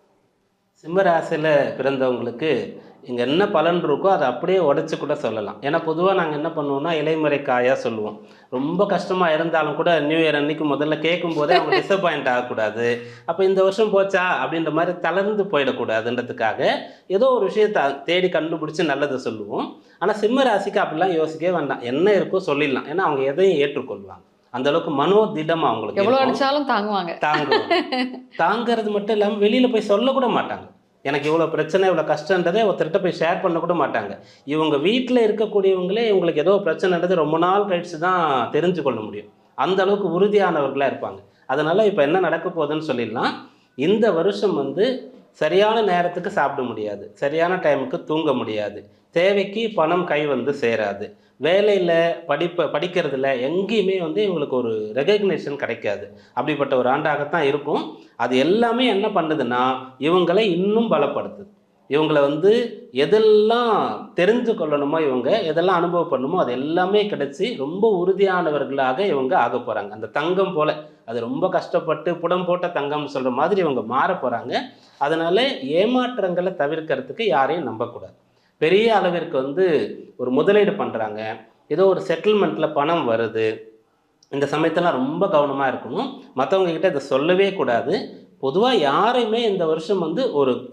[SPEAKER 1] சிம்ம ராசியில் பிறந்தவங்களுக்கு இங்கே என்ன பலன் இருக்கோ அதை அப்படியே உடச்சி கூட சொல்லலாம். ஏன்னா பொதுவாக நாங்கள் என்ன பண்ணுவோம்னா இலைமுறை காயாக சொல்லுவோம். ரொம்ப கஷ்டமாக இருந்தாலும் கூட நியூ இயர் அன்னைக்கு முதல்ல கேட்கும் போதே அவங்க டிசப்பாயிண்ட் ஆகக்கூடாது. அப்போ இந்த வருஷம் போச்சா அப்படின்ற மாதிரி தளர்ந்து போயிடக்கூடாதுன்றதுக்காக ஏதோ ஒரு விஷயத்தை தேடி கண்டுபிடிச்சி நல்லதை சொல்லுவோம். ஆனால் சிம்ம ராசிக்கு அப்படிலாம் யோசிக்கவே வேண்டாம், என்ன இருக்கோ சொல்லிடலாம். ஏன்னா அவங்க எதையும் ஏற்றுக்கொள்வாங்க. அந்த அளவுக்கு மனோதிடம் அவங்களுக்கு
[SPEAKER 4] எவ்வளோ அடிச்சாலும் தாங்குவாங்க.
[SPEAKER 1] தாங்கிறது மட்டும் இல்லாமல் வெளியில் போய் சொல்லக்கூட மாட்டாங்க. எனக்கு இவ்வளோ பிரச்சனை இவ்வளோ கஷ்டன்றதே ஒருத்தர்கிட்ட போய் ஷேர் பண்ண கூட மாட்டாங்க. இவங்க வீட்டில் இருக்கக்கூடியவங்களே இவங்களுக்கு ஏதோ பிரச்சனைன்றது ரொம்ப நாள் கழித்து தான் தெரிஞ்சு கொள்ள முடியும். அந்த அளவுக்கு உறுதியானவர்களாக இருப்பாங்க. அதனால் இப்போ என்ன நடக்க போகுதுன்னு சொல்லிடலாம். இந்த வருஷம் வந்து சரியான நேரத்துக்கு சாப்பிட முடியாது, சரியான டைமுக்கு தூங்க முடியாது, தேவைக்கு பணம் கை வந்து சேராது, வேலையில் படிக்கிறதுல எங்கேயுமே வந்து இவங்களுக்கு ஒரு ரெகக்னேஷன் கிடைக்காது. அப்படிப்பட்ட ஒரு ஆண்டாகத்தான் இருக்கும். அது எல்லாமே என்ன பண்ணுதுன்னா இவங்களை இன்னும் பலப்படுத்துது. இவங்களை வந்து எதெல்லாம் தெரிஞ்சு கொள்ளணுமோ, இவங்க எதெல்லாம் அனுபவப்படணுமோ அது எல்லாமே கிடைச்சி ரொம்ப உறுதியானவர்களாக இவங்க ஆக போகிறாங்க. அந்த தங்கம் போல் அது ரொம்ப கஷ்டப்பட்டு புடம் போட்ட தங்கம்னு சொல்கிற மாதிரி இவங்க மாற போகிறாங்க. அதனால் ஏமாற்றங்களை தவிர்க்கிறதுக்கு யாரையும் நம்பக்கூடாது. பெரிய அளவிற்கு வந்து ஒரு முதலீடு பண்ணுறாங்க, ஏதோ ஒரு செட்டில்மெண்ட்டில் பணம் வருது, இந்த சமயத்தெல்லாம் ரொம்ப கவனமாக இருக்கணும். மற்றவங்க கிட்ட இதை சொல்லவே கூடாது. பொதுவாக யாரையுமே இந்த வருஷம் வந்து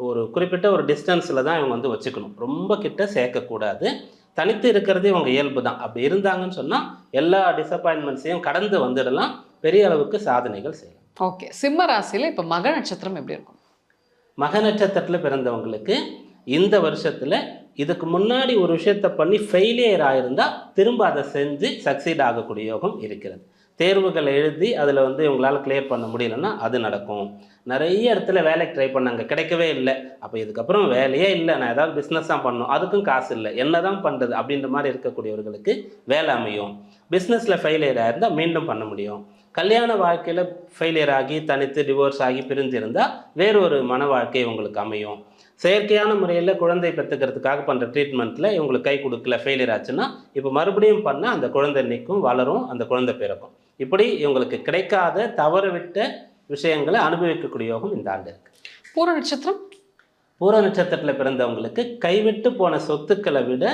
[SPEAKER 1] ஒரு குறிப்பிட்ட ஒரு டிஸ்டன்ஸில் தான் இவங்க வந்து வச்சுக்கணும். ரொம்ப கிட்ட சேர்க்கக்கூடாது. தனித்து இருக்கிறது இவங்க இயல்பு தான். அப்படி இருந்தாங்கன்னு சொன்னால் எல்லா டிசப்பாயின்மெண்ட்ஸையும் கடந்து வந்துடலாம், பெரிய அளவுக்கு சாதனைகள் செய்யலாம்.
[SPEAKER 4] ஓகே, சிம்ம ராசியில் இப்போ மக நட்சத்திரம் எப்படி இருக்கும்?
[SPEAKER 1] மக நட்சத்திரத்தில் பிறந்தவங்களுக்கு இந்த வருஷத்தில் இதுக்கு முன்னாடி ஒரு விஷயத்தை பண்ணி ஃபெயிலியர் ஆகிருந்தால் திரும்ப அதை செஞ்சு சக்சீட் ஆகக்கூடிய யோகம் இருக்கிறது. தேர்வுகள் எழுதி அதில் வந்து இவங்களால் கிளியர் பண்ண முடியலன்னா அது நடக்கும். நிறைய இடத்துல வேலைக்கு ட்ரை பண்ணாங்க, கிடைக்கவே இல்லை. அப்போ இதுக்கப்புறம் வேலையே இல்லை, நான் ஏதாவது பிஸ்னஸ் தான் பண்ணணும், அதுக்கும் காசு இல்லை, என்ன தான் பண்ணுறது அப்படின்ற மாதிரி இருக்கக்கூடியவர்களுக்கு வேலை அமையும். பிஸ்னஸில் ஃபெயிலியர் ஆகிருந்தால் மீண்டும் பண்ண முடியும். கல்யாண வாழ்க்கையில் ஃபெயிலியர் ஆகி தனித்து டிவோர்ஸ் ஆகி பிரிஞ்சிருந்தால் வேறொரு மன வாழ்க்கை உங்களுக்கு அமையும். செயற்கையான முறையில் குழந்தை பெற்றுக்கிறதுக்காக பண்ணுற ட்ரீட்மெண்ட்டில் இவங்களுக்கு கை கொடுக்கல, ஃபெயிலியர் ஆச்சுன்னா இப்போ மறுபடியும் பண்ணால் அந்த குழந்தை நிற்கும், வளரும், அந்த குழந்தை பிறக்கும். இப்படி இவங்களுக்கு கிடைக்காத தவறு விட்ட விஷயங்களை அனுபவிக்கக்கூடிய யோகம் இந்த ஆண்டு இருக்குது.
[SPEAKER 4] பூர நட்சத்திரம்?
[SPEAKER 1] பூர நட்சத்திரத்தில் பிறந்தவங்களுக்கு கைவிட்டு போன சொத்துக்களை விட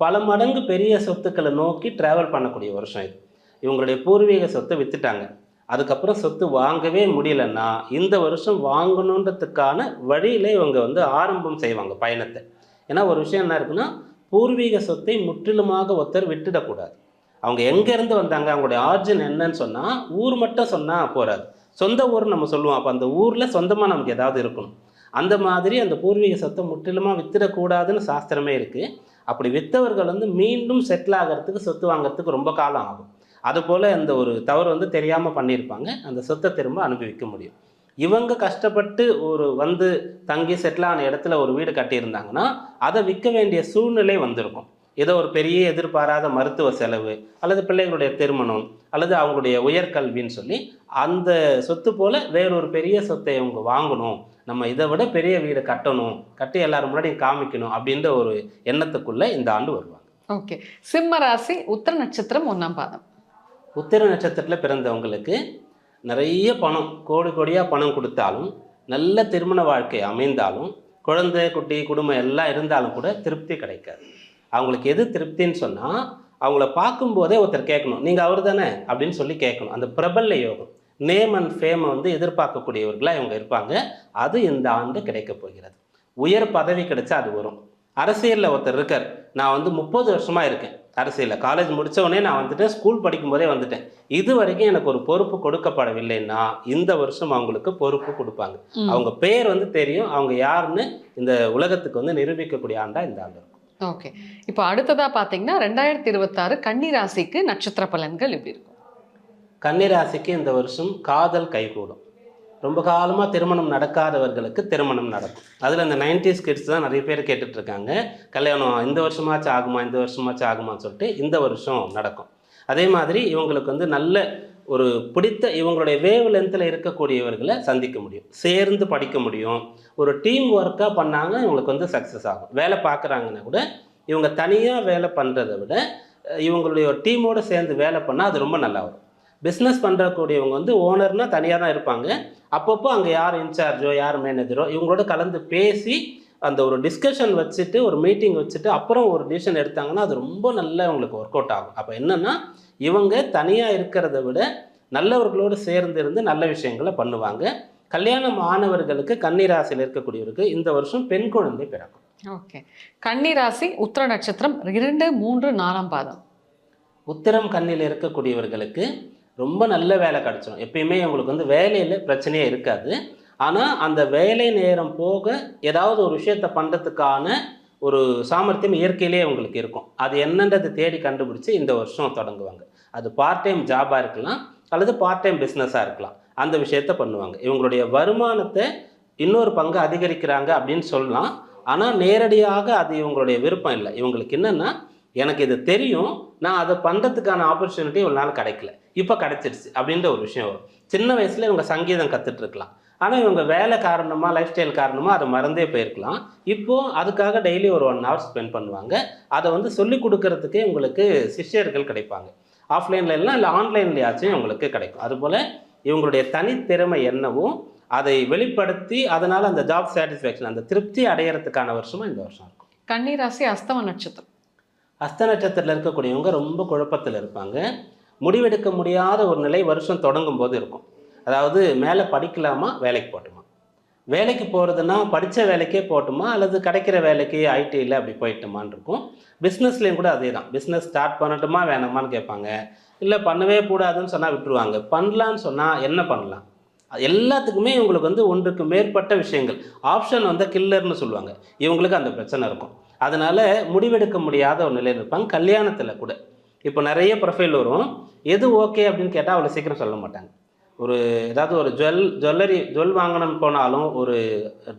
[SPEAKER 1] பல மடங்கு பெரிய சொத்துக்களை நோக்கி ட்ராவல் பண்ணக்கூடிய வருஷம் இது. இவங்களுடைய பூர்வீக சொத்தை விற்றுட்டாங்க, அதுக்கப்புறம் சொத்து வாங்கவே முடியலன்னா இந்த வருஷம் வாங்கணுன்றதுக்கான வழியில் இவங்க வந்து ஆரம்பம் செய்வாங்க பயணத்தை. ஏன்னா ஒரு விஷயம் என்ன இருக்குன்னா, பூர்வீக சொத்தை முற்றிலுமாக ஒருத்தர் விட்டுடக்கூடாது. அவங்க எங்கேருந்து வந்தாங்க, அவங்களுடைய ஆர்ஜின் என்னன்னு சொன்னால் ஊர் மட்டும் சொன்னால் போகாது, சொந்த ஊர் நம்ம சொல்லுவோம். அப்போ அந்த ஊரில் சொந்தமாக நமக்கு ஏதாவது இருக்கணும். அந்த மாதிரி அந்த பூர்வீக சொத்தை முற்றிலுமாக வித்துடக்கூடாதுன்னு சாஸ்திரமே இருக்குது. அப்படி விற்றவர்கள் வந்து மீண்டும் செட்டில் ஆகிறதுக்கு, சொத்து வாங்கிறதுக்கு ரொம்ப காலம் ஆகும். அதுபோல் இந்த ஒரு தவறு வந்து தெரியாமல் பண்ணியிருப்பாங்க, அந்த சொத்தை திரும்ப அனுபவிக்க முடியும். இவங்க கஷ்டப்பட்டு ஒரு வந்து தங்கி செட்டில் ஆன இடத்துல ஒரு வீடு கட்டியிருந்தாங்கன்னா அதை விற்க வேண்டிய சூழ்நிலை வந்திருக்கும். ஏதோ ஒரு பெரிய எதிர்பாராத மருத்துவ செலவு அல்லது பிள்ளைகளுடைய திருமணம் அல்லது அவங்களுடைய உயர்கல்வின்னு சொல்லி அந்த சொத்து போல் வேறொரு பெரிய சொத்தை இவங்க வாங்கணும், நம்ம இதை விட பெரிய வீடு கட்டணும், கட்டி எல்லாரும் முன்னாடி காமிக்கணும் அப்படின்ற ஒரு எண்ணத்துக்குள்ளே இந்த ஆண்டு வருவாங்க.
[SPEAKER 4] ஓகே, சிம்ம ராசி உத்திர நட்சத்திரம் 1ஆம் பாதம்.
[SPEAKER 1] உத்திர நட்சத்திரத்தில் பிறந்தவங்களுக்கு நிறைய பணம், கோடி கோடியாக பணம் கொடுத்தாலும், நல்ல திருமண வாழ்க்கை அமைந்தாலும், குழந்தை குட்டி குடும்பம் எல்லாம் இருந்தாலும் கூட திருப்தி கிடைக்காது. அவங்களுக்கு எது திருப்தின்னு சொன்னால், அவங்கள பார்க்கும்போதே ஒருத்தர் கேட்கணும், நீங்கள் அவர் தானே அப்படின்னு சொல்லி கேட்கணும். அந்த பிரபல்ய யோகம், நேம் அண்ட் ஃபேமை வந்து எதிர்பார்க்கக்கூடியவர்களாக இவங்க இருப்பாங்க. அது இந்த ஆண்டு கிடைக்கப் போகிறது. உயர் பதவி கிடைச்சா அது வரும். அரசியலில் ஒருத்தர் இருக்கார், நான் வந்து 30 வருஷமாக இருக்கேன் அரசியலில், காலேஜ் முடித்த உடனே நான் வந்துட்டேன், ஸ்கூல் படிக்கும்போதே வந்துட்டேன், இது வரைக்கும் எனக்கு ஒரு பொறுப்பு கொடுக்கப்படவில்லைன்னா இந்த வருஷம் அவங்களுக்கு பொறுப்பு கொடுப்பாங்க. அவங்க பேர் வந்து தெரியும், அவங்க யாருன்னு இந்த உலகத்துக்கு வந்து நிரூபிக்கக்கூடிய ஆண்டா இந்த ஆண்டு இருக்கும்.
[SPEAKER 4] ஓகே, இப்போ அடுத்ததாக பார்த்தீங்கன்னா 2026 கன்னி ராசிக்கு நட்சத்திர பலன்கள் எப்படி இருக்கும்?
[SPEAKER 1] கன்னி ராசிக்கு இந்த வருஷம் காதல் கைகூடும். ரொம்ப காலமாக திருமணம் நடக்காதவர்களுக்கு திருமணம் நடக்கும். அதில் இந்த 90s கிட்ஸ் தான் நிறைய பேர் கேட்டுட்ருக்காங்க, கல்யாணம் இந்த வருஷமாச்சும் ஆகுமா இந்த வருஷமாச்சும் ஆகுமான்னு சொல்லிட்டு இந்த வருஷம் நடக்கும். அதே மாதிரி இவங்களுக்கு வந்து நல்ல ஒரு பிடித்த இவங்களுடைய வேவ் லென்த்தில் இருக்கக்கூடியவர்களை சந்திக்க முடியும், சேர்ந்து படிக்க முடியும், ஒரு டீம் ஒர்க்காக பண்ணாங்க இவங்களுக்கு வந்து சக்ஸஸ் ஆகும். வேலை பார்க்குறாங்கன்னா கூட இவங்க தனியாக வேலை பண்ணுறதை விட இவங்களுடைய டீமோடு சேர்ந்து வேலை பண்ணால் அது ரொம்ப நல்லா வரும். பிஸ்னஸ் பண்ணுறக்கூடியவங்க வந்து ஓனர்னால் தனியாக தான் இருப்பாங்க, அப்பப்போ அங்கே யார் இன்சார்ஜோ யார் மேனேஜரோ இவங்களோட கலந்து பேசி அந்த ஒரு டிஸ்கஷன் வச்சுட்டு ஒரு மீட்டிங் வச்சுட்டு அப்புறம் ஒரு டிசிஷன் எடுத்தாங்கன்னா அது ரொம்ப நல்லா இவங்களுக்கு ஒர்க் அவுட் ஆகும். அப்போ என்னென்னா இவங்க தனியாக இருக்கிறத விட நல்லவர்களோடு சேர்ந்து இருந்து நல்ல விஷயங்களை பண்ணுவாங்க. கல்யாணம் ஆனவர்களுக்கு கன்னி ராசியில் இருக்கக்கூடியவருக்கு இந்த வருஷம் பெண் குழந்தை பிறக்கும்.
[SPEAKER 4] ஓகே, கன்னி ராசி உத்திர நட்சத்திரம் 2, 3, 4 பாதம்.
[SPEAKER 1] உத்திரம் கண்ணியில் இருக்கக்கூடியவர்களுக்கு ரொம்ப நல்ல வேலை கிடச்சிடும். எப்பயுமே உங்களுக்கு வந்து வேலையில் பிரச்சனையே இருக்காது. ஆனால் அந்த வேலை நேரம் போக ஏதாவது ஒரு விஷயத்தை பண்ணுறதுக்கான ஒரு சாமர்த்தியம் இயற்கையிலே உங்களுக்கு இருக்கும். அது என்னன்றதை தேடி கண்டுபிடிச்சி இந்த வருஷம் தொடங்குவாங்க. அது பார்ட் டைம் ஜாபாக இருக்கலாம் அல்லது பார்ட் டைம் பிஸ்னஸாக இருக்கலாம், அந்த விஷயத்த பண்ணுவாங்க. இவங்களுடைய வருமானத்தை இன்னொரு பங்கு அதிகரிக்கிறாங்க அப்படின்னு சொல்லலாம். ஆனால் நேரடியாக அது இவங்களுடைய விருப்பம் இல்லை. இவங்களுக்கு என்னென்னா, எனக்கு இது தெரியும், நான் அதை பண்ணுறதுக்கான ஆப்பர்ச்சுனிட்டி ஒரு நாள் கிடைக்கல, இப்போ கிடைச்சிருச்சு அப்படின்ற ஒரு விஷயம் வரும். சின்ன வயசில் இவங்க சங்கீதம் கற்றுட்ருக்கலாம், ஆனால் இவங்க வேலை காரணமாக லைஃப் ஸ்டைல் காரணமாக அதை மறந்தே போயிருக்கலாம். இப்போது அதுக்காக டெய்லி ஒரு 1 hour ஸ்பெண்ட் பண்ணுவாங்க. அதை வந்து சொல்லிக் கொடுக்கறதுக்கே உங்களுக்கு சிஷ்யர்கள் கிடைப்பாங்க. ஆஃப்லைனில் இல்லை ஆன்லைன்லையாச்சும் இவங்களுக்கு கிடைக்கும். அதுபோல் இவங்களுடைய தனித்திறமை என்னவோ அதை வெளிப்படுத்தி அதனால் அந்த ஜாப் சாட்டிஸ்ஃபேக்ஷன், அந்த திருப்தி அடையிறதுக்கான வருஷமாக இந்த வருஷம் இருக்கும்.
[SPEAKER 4] கன்னி ராசி அஸ்தம நட்சத்திரம்.
[SPEAKER 1] அஸ்த நட்சத்திரத்தில் இருக்கக்கூடியவங்க ரொம்ப குழப்பத்தில் இருப்பாங்க. முடிவெடுக்க முடியாத ஒரு நிலை வருஷம் தொடங்கும் போது இருக்கும். அதாவது மேலே படிக்கலாமா வேலைக்கு போட்டுமா, வேலைக்கு போகிறதுனா படித்த வேலைக்கே போட்டுமா அல்லது கிடைக்கிற வேலைக்கு ஐடியில் அப்படி போயிட்டுமான்னு இருக்கும். பிஸ்னஸ்லேயும் கூட அதே தான், பிஸ்னஸ் ஸ்டார்ட் பண்ணட்டுமா வேணாமான்னு கேட்பாங்க. இல்லை பண்ணவே கூடாதுன்னு சொன்னால் விட்டுருவாங்க. பண்ணலான்னு சொன்னால் என்ன பண்ணலாம், எல்லாத்துக்குமே இவங்களுக்கு வந்து ஒன்றுக்கு மேற்பட்ட விஷயங்கள், ஆப்ஷன் வந்து கில்லர்னு சொல்லுவாங்க, இவங்களுக்கு அந்த பிரச்சனை இருக்கும். அதனால் முடிவெடுக்க முடியாத ஒரு நிலையில் இருப்பாங்க. கல்யாணத்தில் கூட இப்போ நிறைய ப்ரொஃபைல் வரும், எது ஓகே அப்படின்னு கேட்டால் அவ்வளோ சீக்கிரம் சொல்ல மாட்டாங்க. ஒரு ஏதாவது ஒரு ஜுவல் வாங்கணும்னு போனாலும் ஒரு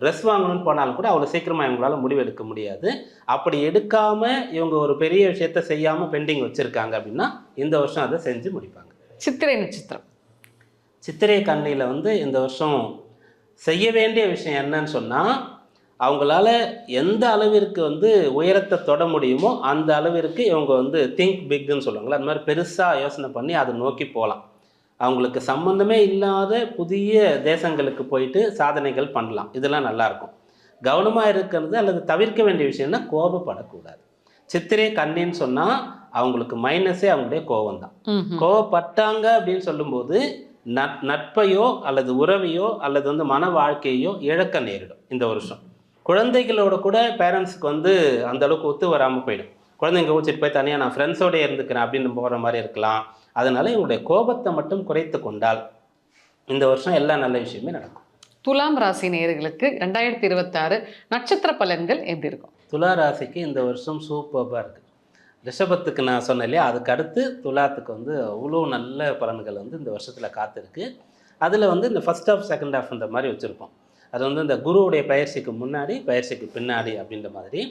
[SPEAKER 1] ட்ரெஸ் வாங்கணும்னு போனாலும் கூட அவ்வளோ சீக்கிரமாக இவங்களால் முடிவெடுக்க முடியாது. அப்படி எடுக்காமல் இவங்க ஒரு பெரிய விஷயத்த செய்யாமல் பெண்டிங் வச்சுருக்காங்க அப்படின்னா இந்த வருஷம் அதை செஞ்சு முடிப்பாங்க.
[SPEAKER 4] சித்திரை நட்சத்திரம்.
[SPEAKER 1] சித்திரை கண்ணியில் வந்து இந்த வருஷம் செய்ய வேண்டிய விஷயம் என்னன்னு சொன்னால், அவங்களால எந்த அளவிற்கு வந்து உயரத்தை தொட முடியுமோ அந்த அளவிற்கு இவங்க வந்து திங்க் பிக்னு சொல்லுவாங்களே, அந்த மாதிரி பெருசாக யோசனை பண்ணி அதை நோக்கி போகலாம். அவங்களுக்கு சம்மந்தமே இல்லாத புதிய தேசங்களுக்கு போயிட்டு சாதனைகள் பண்ணலாம். இதெல்லாம் நல்லாயிருக்கும். கவனமாக இருக்கிறது அல்லது தவிர்க்க வேண்டிய விஷயம்னா கோபப்படக்கூடாது. சித்திரை கண்ணின்னு சொன்னால் அவங்களுக்கு மைனஸே அவங்களுடைய கோபம் தான். கோபப்பட்டாங்க அப்படின்னு சொல்லும்போது நட்பையோ அல்லது உறவையோ அல்லது வந்து மன வாழ்க்கையோ இழக்க நேரிடும். இந்த வருஷம் குழந்தைகளோட கூட பேரண்ட்ஸுக்கு வந்து அந்த அளவுக்கு ஒத்து வராமல் போயிடும். குழந்தைங்க ஊச்சிட்டு போய் தனியாக நான் ஃப்ரெண்ட்ஸோடு இருந்துக்கிறேன் அப்படின்னு போகிற மாதிரி இருக்கலாம். அதனால் இவங்களுடைய கோபத்தை மட்டும் குறைத்து கொண்டால் இந்த வருஷம் எல்லா நல்ல விஷயமே நடக்கும்.
[SPEAKER 4] துலாம் ராசி நேயர்களுக்கு 2026 நட்சத்திர பலன்கள் எப்படி இருக்கும்?
[SPEAKER 1] துலா ராசிக்கு இந்த வருஷம் சூப்பராக இருக்குது. ரிஷபத்துக்கு நான் சொன்னேன் இல்லையா, அதுக்கு அடுத்து துலாத்துக்கு வந்து அவ்வளோ நல்ல பலன்கள் வந்து இந்த வருஷத்தில் காத்திருக்கு. அதில் வந்து இந்த ஃபர்ஸ்ட் ஹாஃப் செகண்ட் ஹாஃப்ன்ற மாதிரி வச்சுருப்போம். அது வந்து இந்த குருவுடைய பயிற்சிக்கு முன்னாடி பயிற்சிக்கு பின்னாடி அப்படின்ற மாதிரி.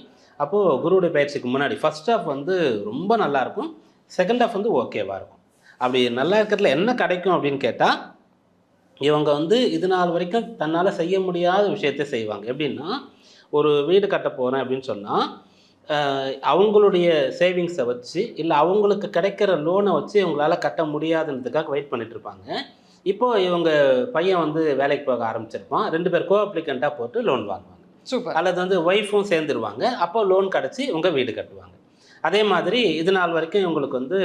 [SPEAKER 1] அப்போது குருவுடைய பயிற்சிக்கு முன்னாடி ஃபர்ஸ்ட் ஹாஃப் வந்து ரொம்ப நல்லாயிருக்கும், செகண்ட் ஹாஃப் வந்து ஓகேவாக இருக்கும். அப்படி நல்லா இருக்கிறதுல என்ன கிடைக்கும் அப்படின்னு கேட்டால், இவங்க வந்து இது நாள் வரைக்கும் தன்னால் செய்ய முடியாத விஷயத்தை செய்வாங்க. எப்படின்னா, ஒரு வீடு கட்ட போகிறேன் அப்படின்னு சொன்னால் அவங்களுடைய சேவிங்ஸை வச்சு இல்லை அவங்களுக்கு கிடைக்கிற லோனை வச்சு இவங்களால கட்ட முடியாதுன்றதுக்காக வெயிட் பண்ணிகிட்ருப்பாங்க. இப்போது இவங்க பையன் வந்து வேலைக்கு போக ஆரம்பிச்சிருப்பான், 2 பேர் கோ அப்ளிகண்ட்டாக போட்டு லோன் வாங்குவாங்க.
[SPEAKER 4] சூப்பர்.
[SPEAKER 1] அல்லது வந்து ஒய்ஃபும் சேர்ந்துருவாங்க, அப்போ லோன் கிடச்சி இவங்க வீடு கட்டுவாங்க. அதே மாதிரி இது நாள் வரைக்கும் இவங்களுக்கு வந்து